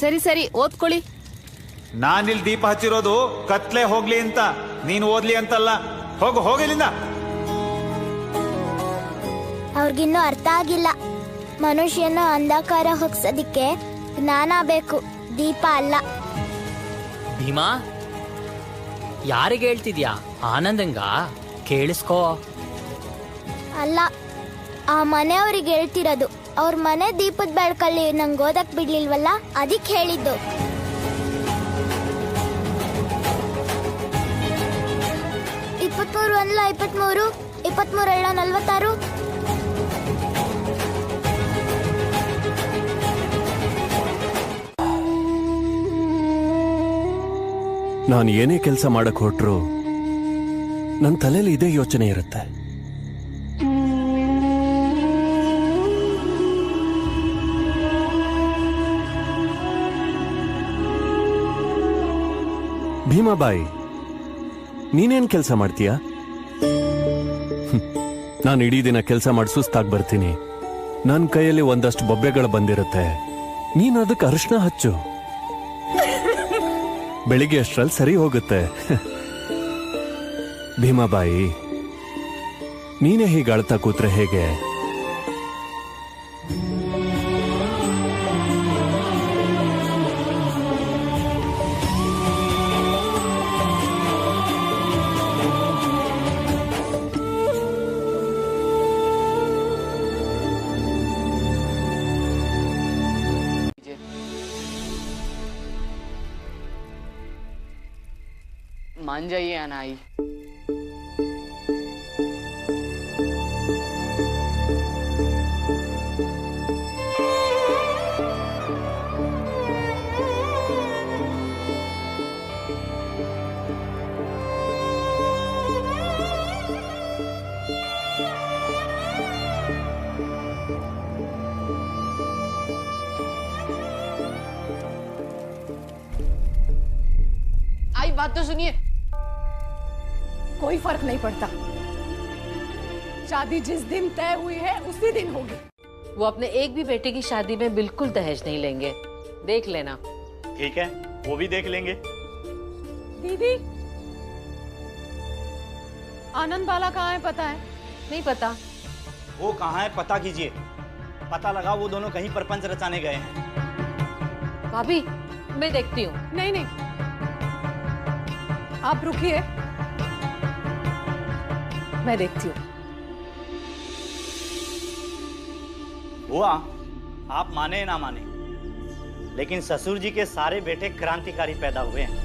ಸರಿ ಸರಿ ಓದ್ಕೊಳ್ಳಿ. ನಾನಿಲ್ಲಿ ದೀಪ ಹಚ್ಚಿರೋದು ಕತ್ಲೆ ಹೋಗ್ಲಿ ಅಂತ, ನೀನು ಓದ್ಲಿ ಅಂತಲ್ಲ. ಹೋಗಿಲ್ಲಿಂದ. ಅವ್ರಿಗಿನ್ನೂ ಅರ್ಥ ಆಗಿಲ್ಲ. ಮನುಷ್ಯನ ಅಂಧಕಾರ ಹೊಗ್ಸೋದಿಕ್ಕೆ ಜ್ಞಾನ ಬೇಕು, ದೀಪ ಅಲ್ಲ. ಭೀಮಾ, ಯಾರಿಗೆ ಹೇಳ್ತಿದ್ಯಾ? ಆನಂದಂಗ ಕೇಳಿಸ್ಕೋ. ಅಲ್ಲ, ಆ ಮನೆಯವ್ರಿಗೆ ಹೇಳ್ತಿರೋದು. ಅವ್ರ ಮನೆ ದೀಪದ ಬೆಳಕಲ್ಲಿ ನಂಗೆ ಓದಕ್ ಬಿಡ್ಲಿಲ್ವಲ್ಲ, ಅದಕ್ಕೆ ಹೇಳಿದ್ದು. ಇಪ್ಪತ್ಮೂರು ಒಂದ್ಲ 23, 23 46. ನಾನು ಏನೇ ಕೆಲಸ ಮಾಡಕ್ ಹೊರಟ್ರು ನನ್ನ ತಲೆಯಲ್ಲಿ ಇದೇ ಯೋಚನೆ ಇರುತ್ತೆ. ಭೀಮಾಬಾಯಿ, ನೀನೇನ್ ಕೆಲಸ ಮಾಡ್ತೀಯಾ? ನಾನು ಇಡೀ ದಿನ ಕೆಲಸ ಮಾಡಿ ಸುಸ್ತಾಗಿ ಬರ್ತೀನಿ. ನನ್ನ ಕೈಯಲ್ಲಿ ಒಂದಷ್ಟು ಬೊಬ್ಬೆಗಳು ಬಂದಿರುತ್ತೆ. ನೀನು ಅದಕ್ಕೆ ಅರಿಶಿನ ಹಚ್ಚು, ಬೆಳಿಗ್ಗೆ ಅಷ್ಟರಲ್ಲಿ ಸರಿ ಹೋಗುತ್ತೆ. ಭೀಮಾಬಾಯಿ, ನೀನೇ ಹೀಗೆ ಅಳ್ತಾ ಕೂತ್ರೆ ಹೇಗೆ? मान जाइए अनाई। आई बात तो सुनिए। कोई फर्क नहीं पड़ता, शादी जिस दिन तय हुई है उसी दिन होगी। वो अपने एक भी बेटे की शादी में बिल्कुल दहेज नहीं लेंगे, देख लेना। ठीक है, वो भी देख लेंगे। दीदी, आनंद बाला कहाँ है पता है? नहीं पता। वो कहाँ है पता कीजिए। पता लगा वो दोनों कहीं परपंच रचाने गए हैं। भाभी, मैं देखती हूँ। नहीं नहीं, आप रुकिए, मैं देखती हूँ। बुआ, आप माने ना माने, लेकिन ससुर जी के सारे बेटे क्रांतिकारी पैदा हुए हैं।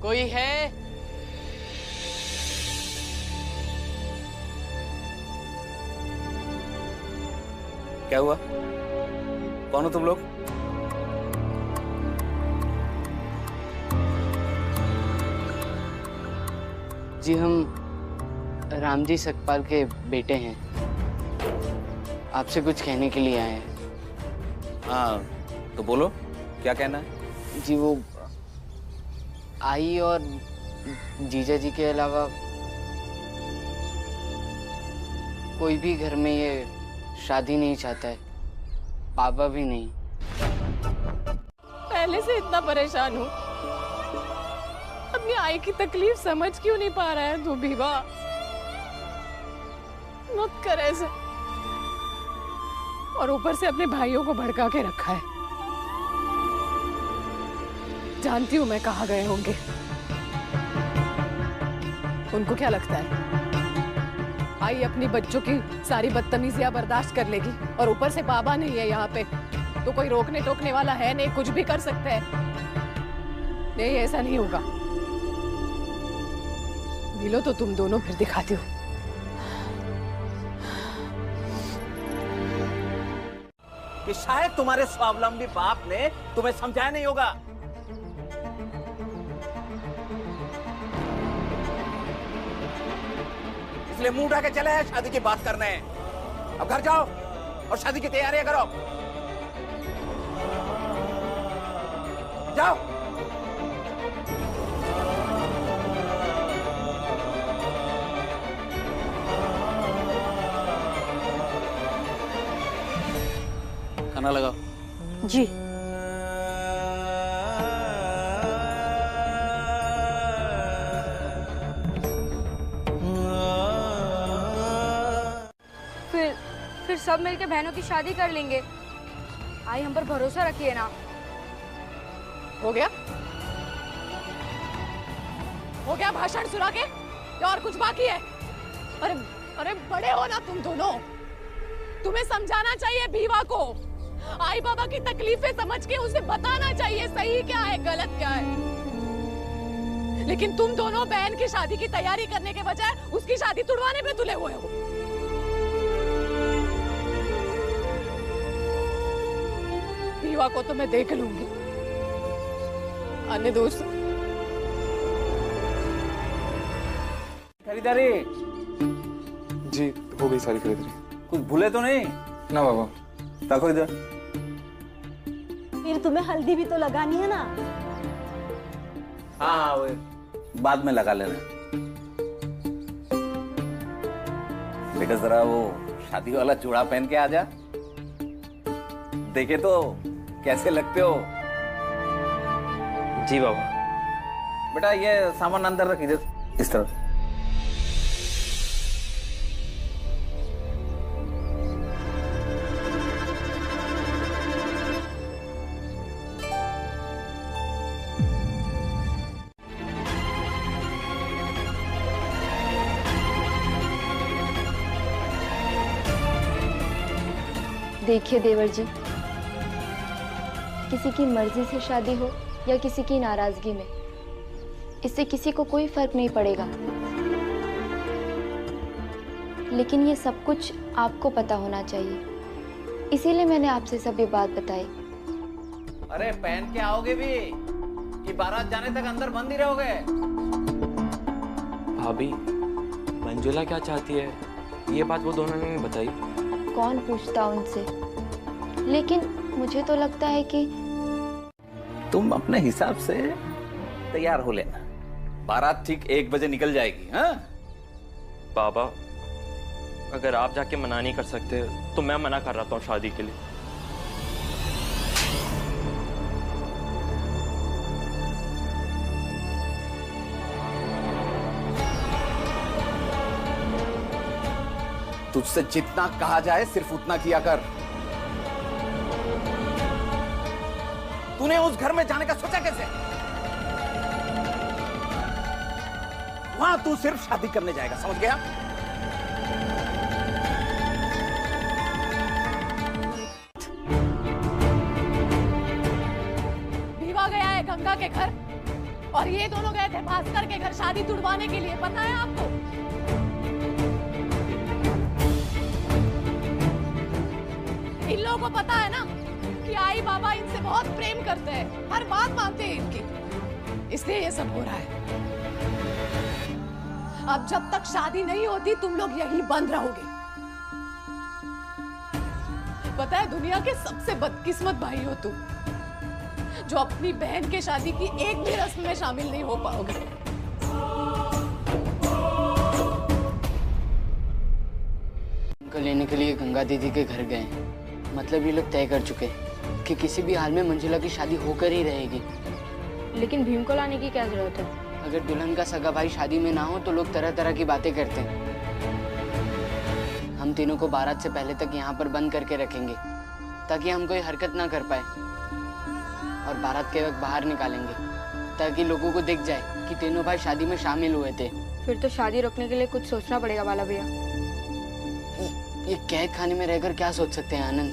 कोई है? क्या हुआ? कौन हो तुम लोग? जी हम रामजी सकपाल के बेटे हैं, आपसे कुछ कहने के लिए आए हैं। हाँ तो बोलो, क्या कहना है? जी वो आई और जीजा जी के अलावा कोई भी घर में ये शादी नहीं चाहता है, पापा भी नहीं। पहले से इतना परेशान हूँ, अपनी आई की तकलीफ समझ क्यों नहीं पा रहा है तू भीमा? मत कर ऐसे। और ऊपर से अपने भाइयों को भड़का के रखा है। जानती हूँ मैं कहाँ गए होंगे। उनको क्या लगता है आई अपनी बच्चों की सारी बदतमीजियां बर्दाश्त कर लेगी, और ऊपर से बाबा नहीं है यहाँ पे, तो कोई रोकने टोकने वाला है नहीं, कुछ भी कर सकते हैं। नहीं, ऐसा नहीं होगा। मिलो तो तुम दोनों, फिर दिखाती हूँ। कि शायद तुम्हारे स्वावलंबी बाप ने तुम्हें समझाया नहीं होगा। इसलिए मुंह उठा के चले हैं शादी की बात करने। अब घर जाओ और शादी की तैयारियां करो। जाओ। खाना लगाओ। जी। फिर सब मिलके बहनों की शादी कर लेंगे। आई हम पर भरोसा रखिए ना। हो गया? हो गया भाषण सुना के? या और कुछ बाकी है? अरे अरे बड़े हो ना तुम दोनों, तुम्हें समझाना चाहिए भीवा को। आई बाबा की तकलीफें समझ के उसे बताना चाहिए सही क्या है गलत क्या है। लेकिन तुम दोनों बहन की शादी की तैयारी करने के बजाय उसकी शादी तुड़वाने पे तुले हुए हो। भीवा को तो मैं देख लूंगी। आने दो उसे। खरीदारी जी हो गई सारी खरीदारी। कुछ भूले तो नहीं ना बाबा? रखो इधर। फिर तुम्हें हल्दी भी तो लगानी है ना? हाँ वो बाद में लगा लेना। बेटा जरा वो शादी वाला चूड़ा पहन के आ जा, देखे तो कैसे लगते हो। जी बाबा। बेटा ये सामान अंदर रख इधर इस तरफ। देखिए देवर जी, किसी की मर्जी से शादी हो या किसी की नाराजगी में, इससे किसी को कोई फर्क नहीं पड़ेगा। लेकिन ये सब कुछ आपको पता होना चाहिए, इसीलिए मैंने आपसे सब ये बात बताई। अरे पहन के आओगे भी कि बारात जाने तक अंदर बंद ही रहोगे? भाभी मंजुला क्या चाहती है ये बात वो दोनों ने नहीं बताई। कौन पूछता उनसे, लेकिन मुझे तो लगता है कि तुम अपने हिसाब से तैयार हो लेना, बारात ठीक 1 बजे निकल जाएगी। हाँ बाबा अगर आप जाके मना नहीं कर सकते तो मैं मना कर रहा हूँ शादी के लिए। तुझसे जितना कहा जाए सिर्फ उतना किया कर। तूने उस घर में जाने का सोचा कैसे? वहां तू सिर्फ शादी करने जाएगा, समझ गया? भीवा गया है गंगा के घर और ये दोनों गए थे भास्कर के घर शादी तुड़वाने के लिए, पता है आपको? इन लोगों को पता है ना कि आई बाबा इनसे बहुत प्रेम करते हैं, हर बात मानते हैं इनकी, इसलिए ये सब हो रहा है। अब जब तक शादी नहीं होती तुम लोग यहीं बंद रहोगे। पता है दुनिया के सबसे बदकिस्मत भाई हो तुम, जो अपनी बहन के शादी की एक भी रस्म में शामिल नहीं हो पाओगे। उनको लेने के लिए गंगा दीदी के घर गए, मतलब ये लोग तय कर चुके कि किसी भी हाल में मंजुला की शादी होकर ही रहेगी। लेकिन भीम को लाने की क्या जरूरत है? अगर दुल्हन का सगा भाई शादी में ना हो तो लोग तरह तरह की बातें करते हैं। हम तीनों को बारात से पहले तक यहाँ पर बंद करके रखेंगे ताकि हम कोई हरकत ना कर पाए, और बारात के वक्त बाहर निकालेंगे ताकि लोगों को दिख जाए कि तीनों भाई शादी में शामिल हुए थे। फिर तो शादी रोकने के लिए कुछ सोचना पड़ेगा बाला भैया। ये कैद खाने में रहकर क्या सोच सकते हैं आनंद?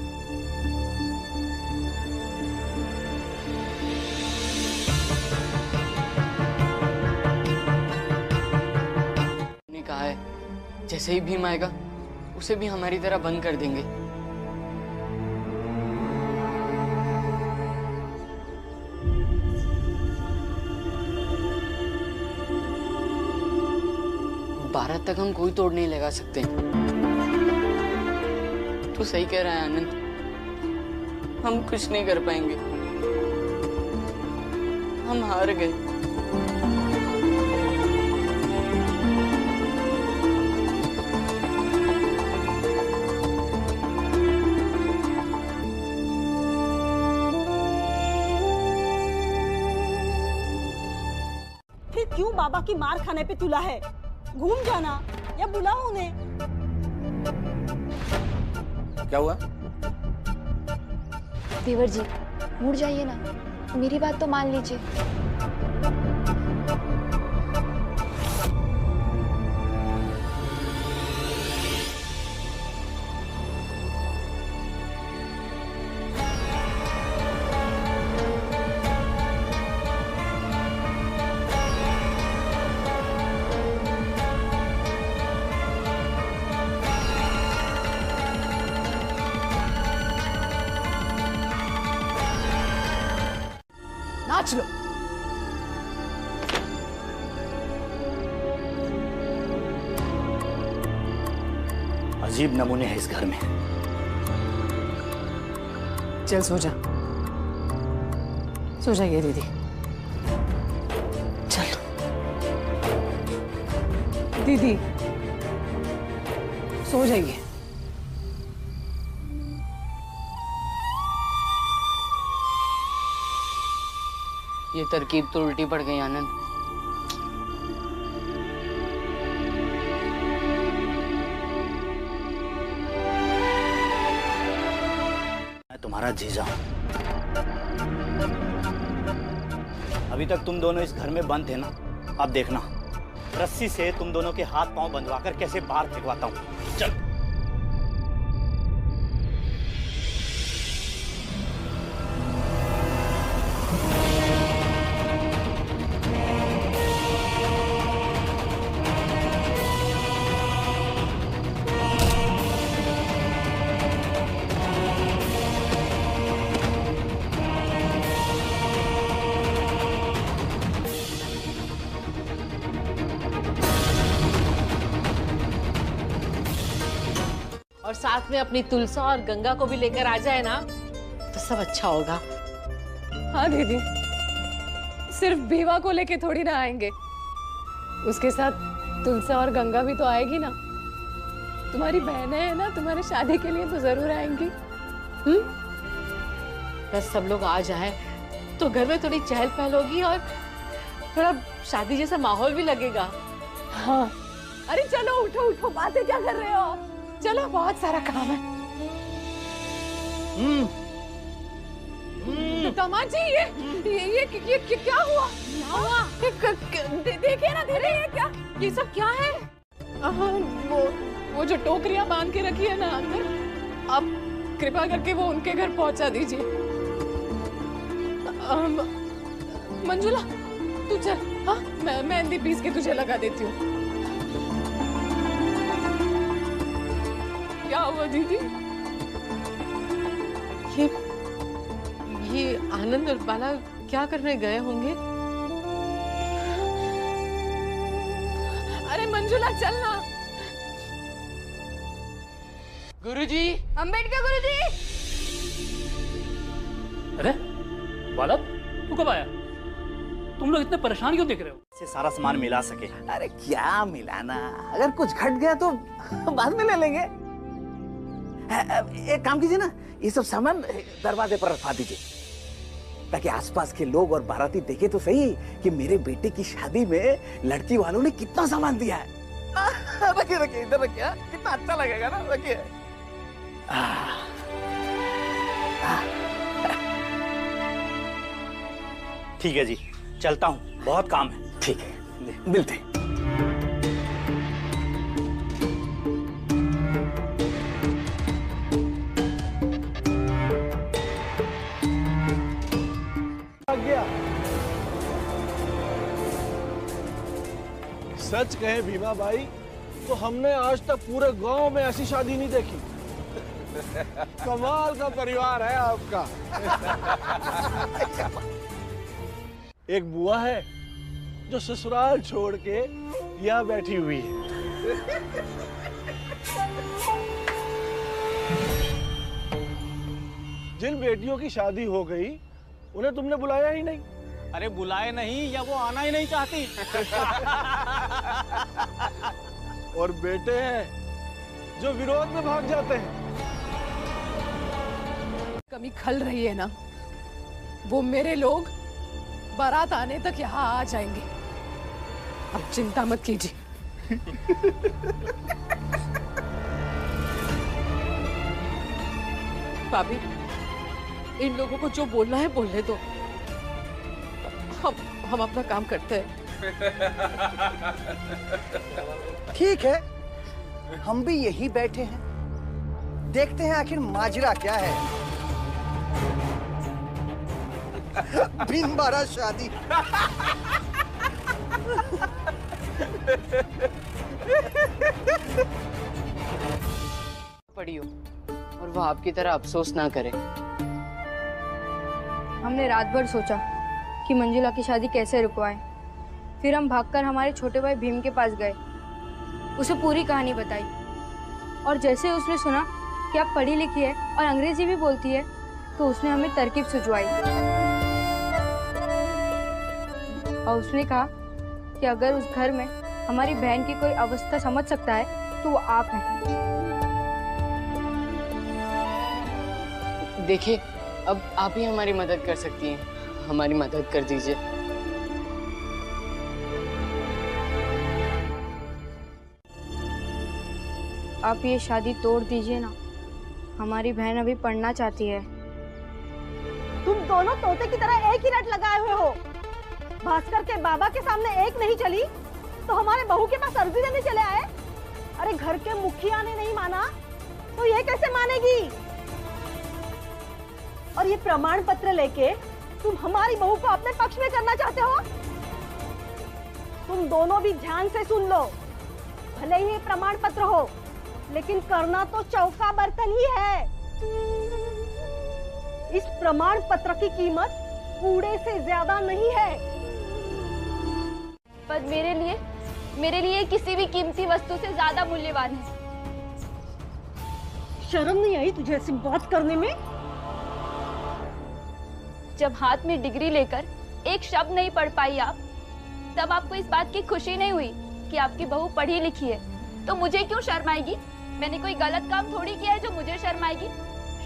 ने कहा है जैसे ही भीम आएगा उसे भी हमारी तरह बंद कर देंगे। भारत तक हम कोई तोड़ नहीं लगा सकते। तू सही कह रहा है आनंद, हम कुछ नहीं कर पाएंगे, हम हार गए। फिर क्यों बाबा की मार खाने पे तुला है? घूम जाना या बुलाओ उन्हें। क्या हुआ? देवर जी मुड़ जाइए ना, मेरी बात तो मान लीजिए। नाच लो। अजीब नमूने हैं इस घर में। चल सो जा, सो जाइए दीदी। चल दीदी सो जाइए। ये तरकीब तो उल्टी पड़ गई आनंद। मैं तुम्हारा जीजा हूं। अभी तक तुम दोनों इस घर में बंद थे ना, अब देखना रस्सी से तुम दोनों के हाथ पांव बंधवाकर कैसे बाहर फेंकवाता हूं। चल। और साथ में अपनी तुलसा और गंगा को भी लेकर आ जाए ना तो सब अच्छा होगा। हाँ दीदी, सिर्फ भीवा को लेके थोड़ी ना आएंगे, उसके साथ तुलसा और गंगा भी तो आएगी ना। तुम्हारी बहनें हैं ना, तुम्हारी शादी के लिए तो जरूर आएंगी। बस सब लोग आ जाए तो घर में थोड़ी चहल पहल होगी और थोड़ा शादी जैसा माहौल भी लगेगा। हाँ अरे चलो उठो उठो, बातें क्या कर रहे हो? चलो बहुत सारा काम है। दामाद जी ये क्या हुआ? देखिए ना, देखिए क्या ये सब क्या है? वो जो टोकरियां बांध के रखी है ना अंदर, आप कृपा करके वो उनके घर पहुंचा दीजिए। मंजुला तू चल, हाँ मैं मेहंदी पीस के तुझे लगा देती हूँ। क्या हुआ दीदी? ये आनंद और बाला क्या करने गए होंगे? अरे मंजुला चलना। गुरुजी, अंबेडकर गुरुजी। अरे बालक तू कब आया? तुम लोग इतने परेशान क्यों दिख रहे हो? से सारा सामान मिला सके। अरे क्या मिलाना, अगर कुछ घट गया तो बाद में ले लेंगे। एक काम कीजिए ना, ये सब सामान दरवाजे पर रखवा दीजिए ताकि आसपास के लोग और बाराती देखे तो सही कि मेरे बेटे की शादी में लड़की वालों ने कितना सामान दिया है। रखिए रखिए, इधर रखिए, कितना अच्छा लगेगा ना। रखिए। ठीक है जी, चलता हूँ, बहुत काम है। ठीक है, मिलते हैं। सच कहें भीमा भाई तो हमने आज तक पूरे गांव में ऐसी शादी नहीं देखी। कमाल का परिवार है आपका। एक बुआ है जो ससुराल छोड़ के यहाँ बैठी हुई है। जिन बेटियों की शादी हो गई उन्हें तुमने बुलाया ही नहीं। अरे बुलाए नहीं या वो आना ही नहीं चाहती। और बेटे हैं जो विरोध में भाग जाते हैं। कमी खल रही है ना, वो मेरे लोग बारात आने तक यहाँ आ जाएंगे। अब चिंता मत कीजिए। भाभी, इन लोगों को जो बोलना है बोलने दो। हम अपना काम करते हैं। ठीक है, हम भी यही बैठे हैं, देखते हैं आखिर माजरा क्या है। बिन बारात शादी। पड़ी हो और वो आपकी तरह अफसोस ना करे। हमने रात भर सोचा कि मंजुला की शादी कैसे रुकवाएं। फिर हम भागकर हमारे छोटे भाई भीम के पास गए, उसे पूरी कहानी बताई। और जैसे उसने सुना कि आप पढ़ी लिखी है और अंग्रेजी भी बोलती है, तो उसने हमें तरकीब सुझवाई। और उसने कहा कि अगर उस घर में हमारी बहन की कोई अवस्था समझ सकता है तो वो आप हैं। देखिए, अब आप ही हमारी मदद कर सकती हैं। हमारी मदद कर दीजिए। आप ये शादी तोड़ दीजिए ना, हमारी बहन अभी पढ़ना चाहती है। तुम दोनों तोते की तरह एक ही रट लगाए हुए हो। भास्कर के बाबा के सामने एक नहीं चली तो हमारे बहू के पास अर्जी देने चले आए। अरे घर के मुखिया ने नहीं माना तो ये कैसे मानेगी? और ये प्रमाण पत्र लेके तुम हमारी बहू को अपने पक्ष में करना चाहते हो? तुम दोनों भी ध्यान से सुन लो। भले ही ये प्रमाण पत्र हो, लेकिन करना तो चौका बर्तन ही है। इस प्रमाण पत्र की कीमत कूड़े से ज्यादा नहीं है। पर मेरे लिए किसी भी कीमती वस्तु से ज्यादा मूल्यवान है। शर्म नहीं आई तुझे ऐसी बात करने में? जब हाथ में डिग्री लेकर एक शब्द नहीं पढ़ पाई आप, तब आपको इस बात की खुशी नहीं हुई कि आपकी बहू पढ़ी लिखी है, तो मुझे क्यों शर्म आएगी? मैंने कोई गलत काम थोड़ी किया है जो मुझे शर्म आएगी।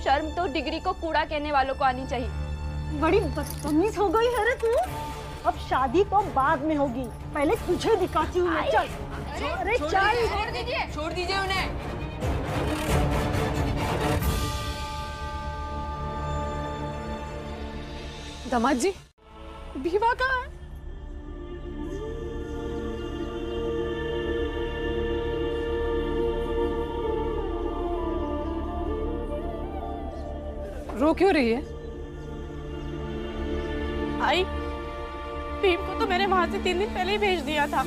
शर्म तो डिग्री को कूड़ा कहने वालों को आनी चाहिए। बड़ी बदतमीज हो गई है रे तू। अब शादी तो बाद में होगी, पहले तुझे दिखाती हूँ मैं। चल, अरे चल, छोड़ दीजिए उन्हें। दामाद जी, भीमा कहाँ है? रो क्यों रही है? आई, भीम को तो मैंने वहां से 3 दिन पहले ही भेज दिया था।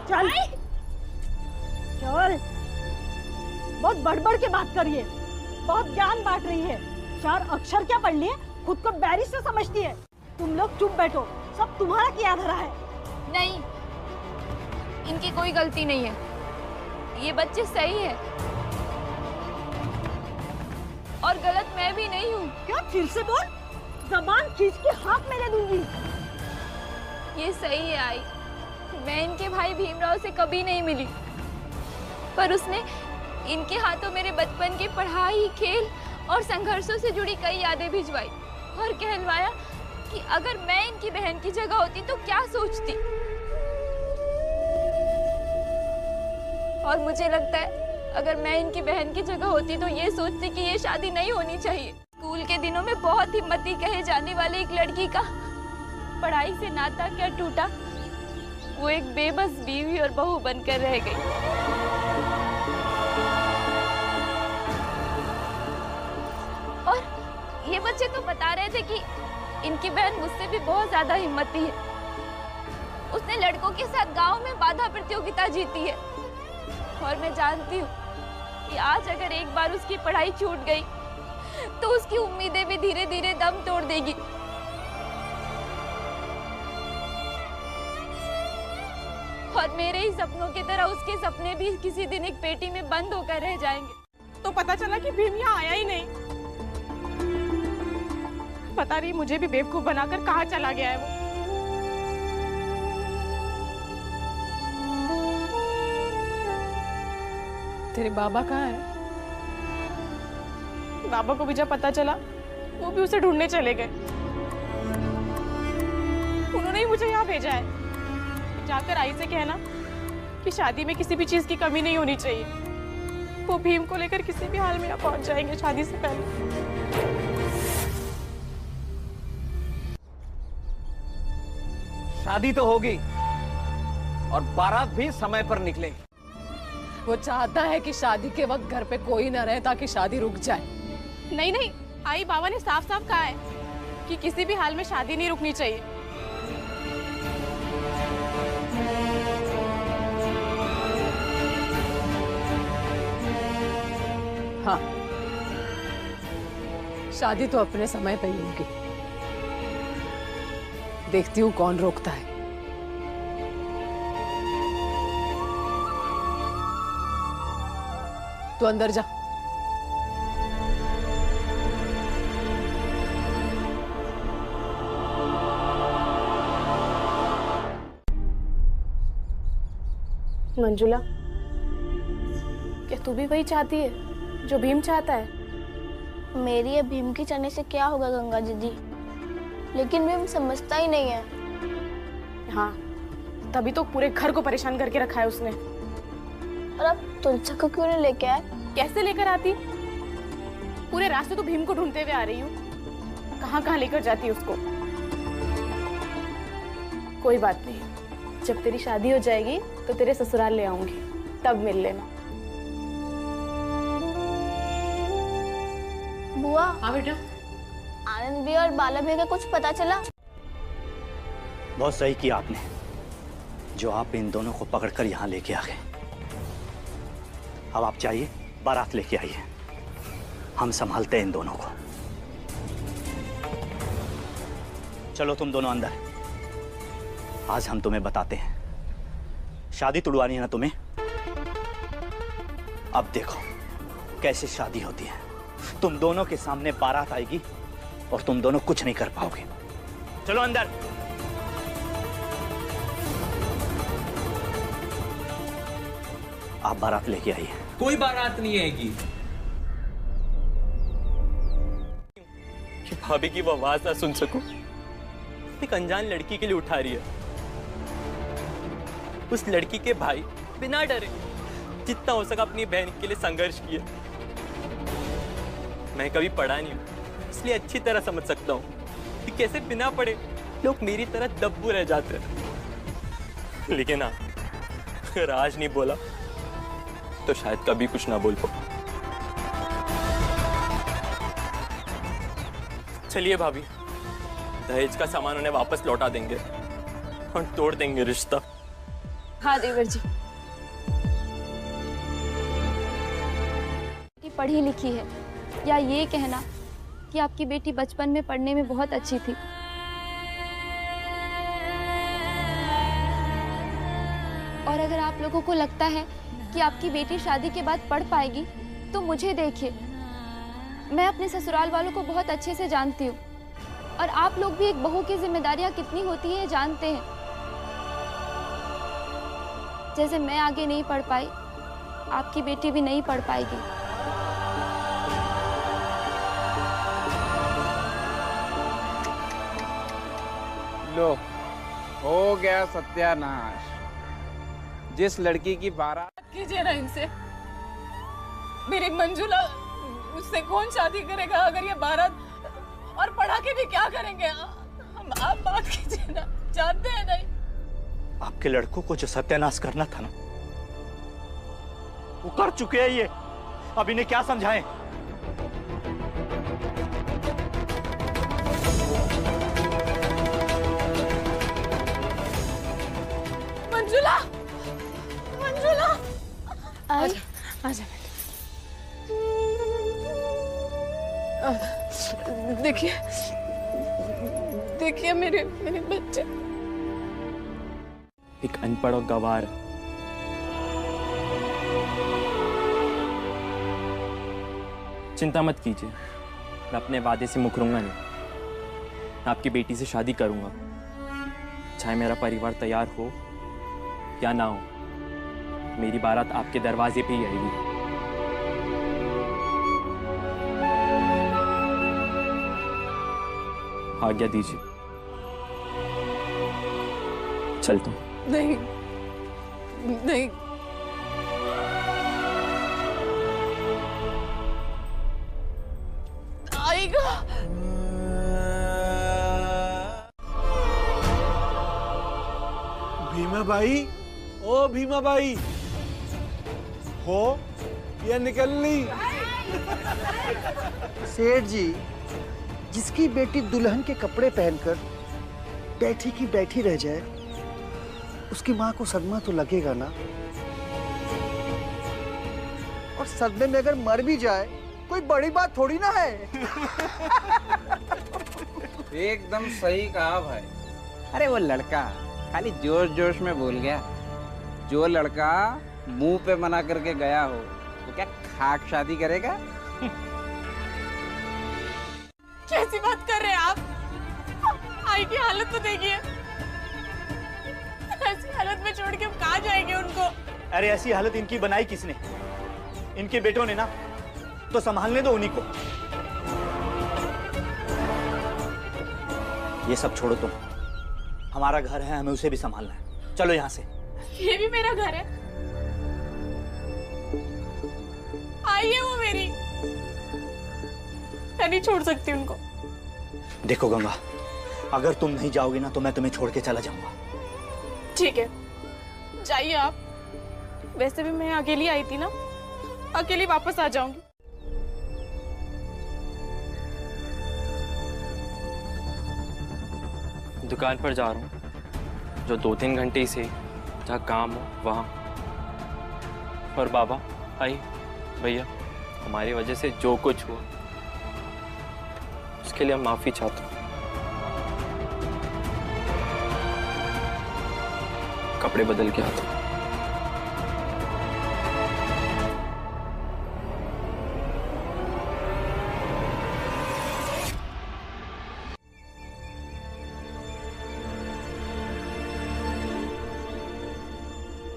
चल, चल, बहुत बड़बड़ के बात करिए, बहुत ज्ञान बांट रही है। 4 अक्षर क्या पढ़ लिए, खुद को बैरिस्टर समझती है। तुम लोग चुप बैठो, सब तुम्हारा किया धरा है। नहीं, इनकी कोई गलती नहीं है, ये बच्चे सही है और गलत मैं भी नहीं हूँ। क्या? फिर से बोल, जबान खींच के हाथ में ले दूंगी। ये सही है आई, मैं इनके भाई भीमराव से कभी नहीं मिली, पर उसने इनके हाथों मेरे बचपन की पढ़ाई, खेल और संघर्षों से जुड़ी कई यादें भिजवाई और कहलवाया कि अगर मैं इनकी बहन की जगह होती तो क्या सोचती। और मुझे लगता है अगर मैं इनकी बहन की जगह होती तो ये सोचती कि ये शादी नहीं होनी चाहिए। स्कूल के दिनों में बहुत हिम्मती कहे जाने वाली एक लड़की का पढ़ाई से नाता क्या टूटा, वो एक बेबस बीवी और बहू बनकर रह गई। मुझे तो बता रहे थे कि इनकी बहन मुझसे भी बहुत ज्यादा हिम्मती है। उसने लड़कों के साथ गांव में बाधा प्रतियोगिता जीती है और मैं जानती हूँ कि आज अगर एक बार उसकी पढ़ाई छूट गई तो उसकी उम्मीदें भी धीरे धीरे दम तोड़ देगी। और मेरे ही सपनों की तरह उसके सपने भी किसी दिन एक पेटी में बंद होकर रह जाएंगे। तो पता चला कि भीम यहाँ आया ही नहीं। पता नहीं मुझे भी बेवकूफ बनाकर कहाँ चला गया है वो। तेरे बाबा कहाँ है? बाबा को भी जब पता चला वो भी उसे ढूंढने चले गए। उन्होंने ही मुझे यहाँ भेजा है। जाकर आई से कहना कि शादी में किसी भी चीज की कमी नहीं होनी चाहिए। वो भीम को लेकर किसी भी हाल में यहाँ पहुंच जाएंगे शादी से पहले। शादी तो होगी और बारात भी समय पर निकलेगी। वो चाहता है कि शादी के वक्त घर पे कोई न रहे ताकि शादी रुक जाए। नहीं नहीं, आई बाबा ने साफ साफ कहा है कि किसी भी हाल में शादी नहीं रुकनी चाहिए। हाँ, शादी तो अपने समय पे ही होगी। देखती हूँ कौन रोकता है। तू अंदर जा। मंजुला, क्या तू भी वही चाहती है जो भीम चाहता है? मेरी ये भीम के चाहने से क्या होगा गंगा दीदी, लेकिन भीम समझता ही नहीं है। हाँ, तभी तो पूरे घर को परेशान करके रखा है उसने। और अब तुलसा को क्यों नहीं लेके आए? कैसे लेकर आती? पूरे रास्ते तो भीम को ढूंढते हुए आ रही हूँ। कहाँ कहाँ लेकर जाती है उसको। कोई बात नहीं, जब तेरी शादी हो जाएगी तो तेरे ससुराल ले आऊंगी, तब मिल लेना। बुआ। हाँ बेटा। आनंद भी और बाला भी का कुछ पता चला? बहुत सही किया आपने जो आप इन दोनों को पकड़कर यहाँ लेके आ गए। अब आप चाहिए बारात लेके आइए, हम संभालते हैं इन दोनों को। चलो तुम दोनों अंदर। आज हम तुम्हें बताते हैं, शादी तुड़वानी है ना तुम्हें? अब देखो कैसे शादी होती है। तुम दोनों के सामने बारात आएगी और तुम दोनों कुछ नहीं कर पाओगे। चलो अंदर। आप बारात लेके आइए। कोई बारात नहीं आएगी। कि भाभी की वो आवाज ना सुन सकूं, एक अनजान लड़की के लिए उठा रही है। उस लड़की के भाई बिना डरे जितना हो सका अपनी बहन के लिए संघर्ष किए। मैं कभी पढ़ा नहीं हूं, इसलिए अच्छी तरह समझ सकता हूं कि कैसे बिना पढ़े लोग मेरी तरह दब्बू रह जाते हैं। लेकिन हाँ, अगर आज नहीं बोला तो शायद कभी कुछ ना बोल पाऊं। चलिए भाभी, दहेज का सामान उन्हें वापस लौटा देंगे और तोड़ देंगे रिश्ता। हाँ देवर जी, कि पढ़ी लिखी है, या ये कहना कि आपकी बेटी बचपन में पढ़ने में बहुत अच्छी थी। और अगर आप लोगों को लगता है कि आपकी बेटी शादी के बाद पढ़ पाएगी तो मुझे देखिए, मैं अपने ससुराल वालों को बहुत अच्छे से जानती हूँ और आप लोग भी एक बहू की जिम्मेदारियां कितनी होती है जानते हैं। जैसे मैं आगे नहीं पढ़ पाई, आपकी बेटी भी नहीं पढ़ पाएगी। लो, हो गया सत्यानाश। जिस लड़की की बारात कीजिए ना इनसे। मेरी मंजुला, उससे कौन शादी करेगा अगर ये बारात, और पढ़ा के भी क्या करेंगे? हम आप बात कीजिए ना, जानते हैं नहीं? आपके लड़कों को जो सत्यानाश करना था ना, वो कर चुके हैं ये। अब इन्हें क्या समझाएं? मंजुला, मंजुला, आई आजा देखिए, देखिए मेरे मेरे बच्चे। एक अनपढ़ और गवार। चिंता मत कीजिए, मैं अपने वादे से मुकरूंगा नहीं। मैं आपकी बेटी से शादी करूंगा, चाहे मेरा परिवार तैयार हो या ना हो। मेरी बारात आपके दरवाजे पे ही आएगी। आज्ञा दीजिए, चलता हूं। नहीं नहीं, आएगा। भीमा बाई, ओ भीमा बाई, हो या निकल ली? सेठ जी, जिसकी बेटी दुल्हन के कपड़े पहनकर बैठी की बैठी रह जाए, उसकी माँ को सदमा तो लगेगा ना। और सदमे में अगर मर भी जाए, कोई बड़ी बात थोड़ी ना है। एकदम सही कहा भाई। अरे वो लड़का खाली जोश जोश में बोल गया। जो लड़का मुंह पे मना करके गया हो, वो क्या खाक शादी करेगा? कैसी बात कर रहे हैं आप? आई की हालत तो देखिए। ऐसी हालत में छोड़ के हम कहाँ जाएंगे उनको? अरे ऐसी हालत इनकी बनाई किसने? इनके बेटों ने ना, तो संभालने दो उन्हीं को। ये सब छोड़ो तुम, हमारा घर है, हमें उसे भी संभालना है। चलो यहाँ से। ये भी मेरा घर है। आइए वो मेरी, मैं नहीं छोड़ सकती उनको। देखो गंगा, अगर तुम नहीं जाओगी ना तो मैं तुम्हें छोड़ के चला जाऊंगा। ठीक है, जाइए आप। वैसे भी मैं अकेली आई थी ना, अकेली वापस आ जाऊंगी। दुकान पर जा रहा हूँ, जो 2-3 घंटे से जहाँ काम हो वहाँ। और बाबा, आई भैया, हमारी वजह से जो कुछ हुआ उसके लिए हम माफी चाहते हैं। कपड़े बदल के आता हूँ।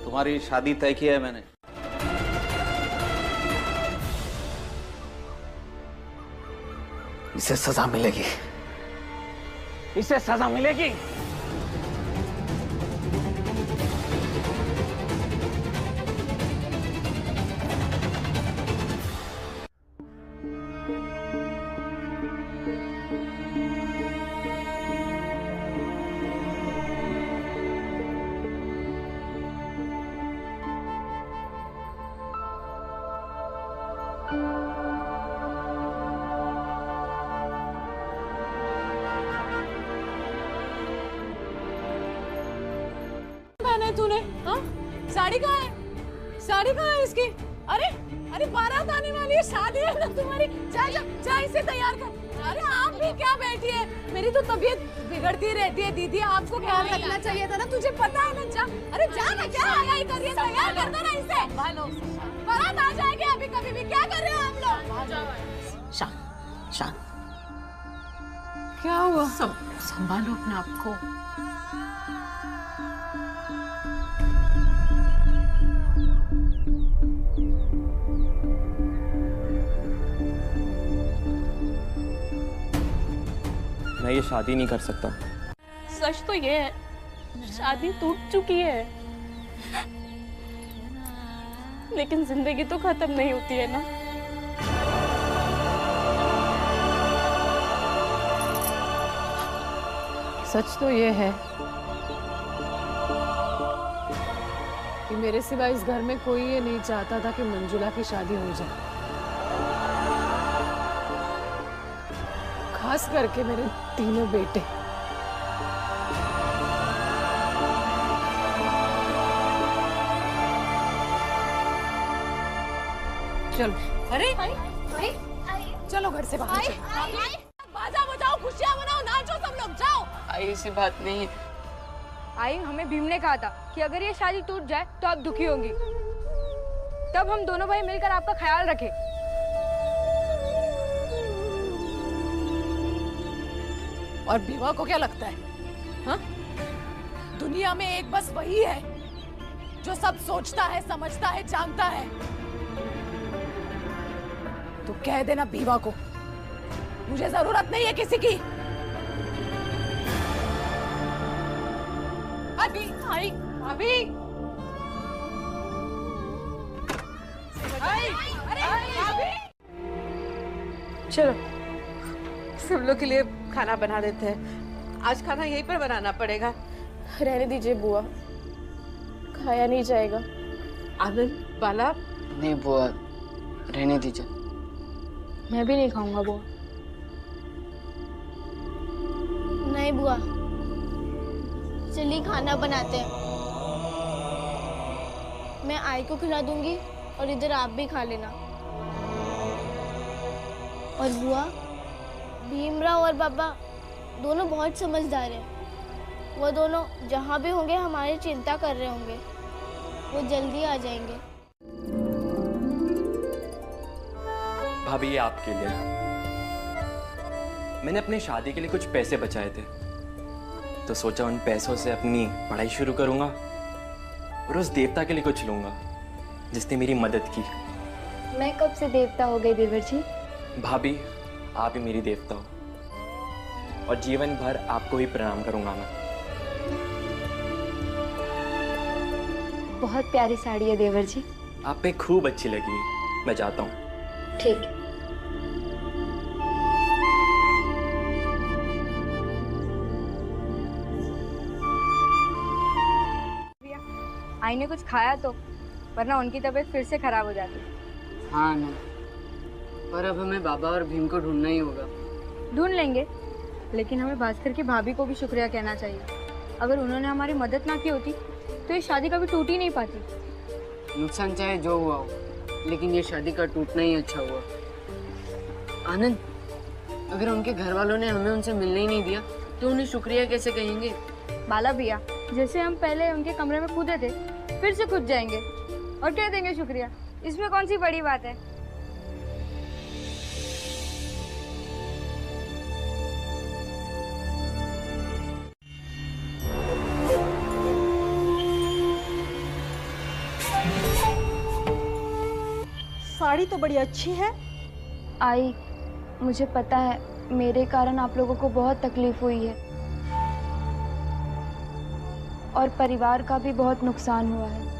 तुम्हारी शादी तय की है मैंने। इसे सजा मिलेगी, इसे सजा मिलेगी। तूने हाँ? साड़ी कहाँ है? साड़ी कहाँ है इसकी? अरे अरे बारात आने वाली है, शादी है ना तुम्हारी। जा जा जा, इसे तैयार कर। अरे आप भी क्या बैठी है? मेरी तो तबीयत बिगड़ती रहती है दीदी, आपको ख्याल रखना चाहिए था ना। तुझे पता है ना। जा, अरे जा ना, क्या हलाई कर रही है? तैयार कर दो ना इसे। बारात आ जाएगी अभी कभी भी। क्या कर रहे हो आप लोग? शांत शांत। क्या हुआ? सब संभालो अपने आप को। मैं ये शादी नहीं कर सकता। सच तो ये है, शादी टूट चुकी है, लेकिन जिंदगी तो खत्म नहीं होती है ना। सच तो ये है कि मेरे सिवा इस घर में कोई ये नहीं चाहता था कि मंजुला की शादी हो जाए, खास करके मेरे तीनों बेटे। चलो। अरे चलो घर से बाहर चलो। बाजा बजाओ, खुशियाँ मनाओ, नाचो सब लोग, जाओ। आई ऐसी बात नहीं है। आई हमें भीम ने कहा था कि अगर ये शादी टूट जाए तो आप दुखी होंगी, तब हम दोनों भाई मिलकर आपका ख्याल रखें। और विवाह को क्या लगता है? हाँ? दुनिया में एक बस वही है जो सब सोचता है, समझता है, जानता है। तो कह देना विवाह को, मुझे जरूरत नहीं है किसी की। अभी आई, अभी चलो सब लोग के लिए खाना बना देते हैं। आज खाना यहीं पर बनाना पड़ेगा। रहने दीजिए बुआ, खाया नहीं जाएगा। आनंद, बाला। नहीं बुआ, रहने दीजिए। मैं भी नहीं खाऊंगा बुआ। नहीं बुआ, चलिए खाना बनाते हैं। मैं आई को खिला दूंगी और इधर आप भी खा लेना। और बुआ, भीमराव और बाबा दोनों बहुत समझदार हैं। वो दोनों जहाँ भी होंगे हमारी चिंता कर रहे होंगे। वो जल्दी आ जाएंगे। भाभी ये आपके लिए। मैंने अपनी शादी के लिए कुछ पैसे बचाए थे, तो सोचा उन पैसों से अपनी पढ़ाई शुरू करूंगा और उस देवता के लिए कुछ लूंगा जिसने मेरी मदद की। मैं कब से देवता हो गई देवर जी? भाभी आप ही मेरी देवता हो और जीवन भर आपको ही प्रणाम करूंगा मैं। बहुत प्यारी साड़ी है देवर जी। आप पे खूब अच्छी लगी। मैं जाता हूँ। ठीक। आई ने कुछ खाया तो, वरना उनकी तबीयत फिर से खराब हो जाती। हाँ ना, पर अब हमें बाबा और भीम को ढूंढना ही होगा। ढूंढ लेंगे, लेकिन हमें भास्कर की भाभी को भी शुक्रिया कहना चाहिए। अगर उन्होंने हमारी मदद ना की होती तो ये शादी कभी टूट ही नहीं पाती। नुकसान चाहे जो हुआ हो, लेकिन ये शादी का टूटना ही अच्छा हुआ। आनंद, अगर उनके घर वालों ने हमें उनसे मिलने ही नहीं दिया तो उन्हें शुक्रिया कैसे कहेंगे? बाला भैया, जैसे हम पहले उनके कमरे में कूदे थे, फिर से कूद जाएंगे और कह देंगे शुक्रिया। इसमें कौन सी बड़ी बात है? साड़ी तो बड़ी अच्छी है। आई, मुझे पता है मेरे कारण आप लोगों को बहुत तकलीफ हुई है और परिवार का भी बहुत नुकसान हुआ है।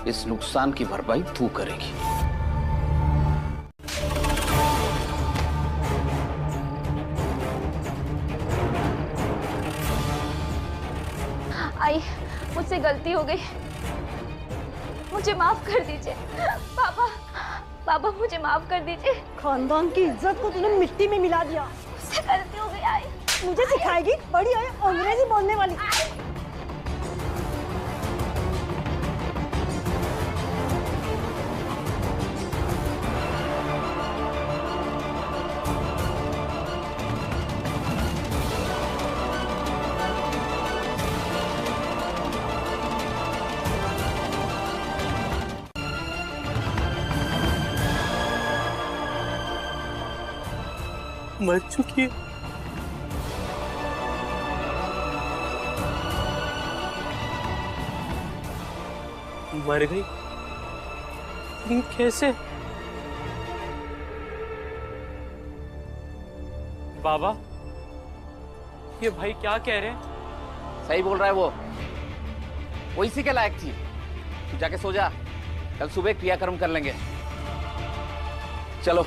इस नुकसान की भरपाई तू करेगी। आई, मुझसे गलती हो गई, मुझे माफ कर दीजिए। पापा, पापा मुझे माफ कर दीजिए। खानदान की इज्जत को तूने मिट्टी में मिला दिया। मुझसे गलती हो गई। आई, मुझे सिखाएगी? बड़ी है अंग्रेजी बोलने वाली। मर चुकी है। मर गई? लेकिन कैसे? बाबा, ये भाई क्या कह रहे हैं? सही बोल रहा है वो इसी के लायक थी। तू जाके सो जा, कल सुबह क्रियाक्रम कर लेंगे। चलो।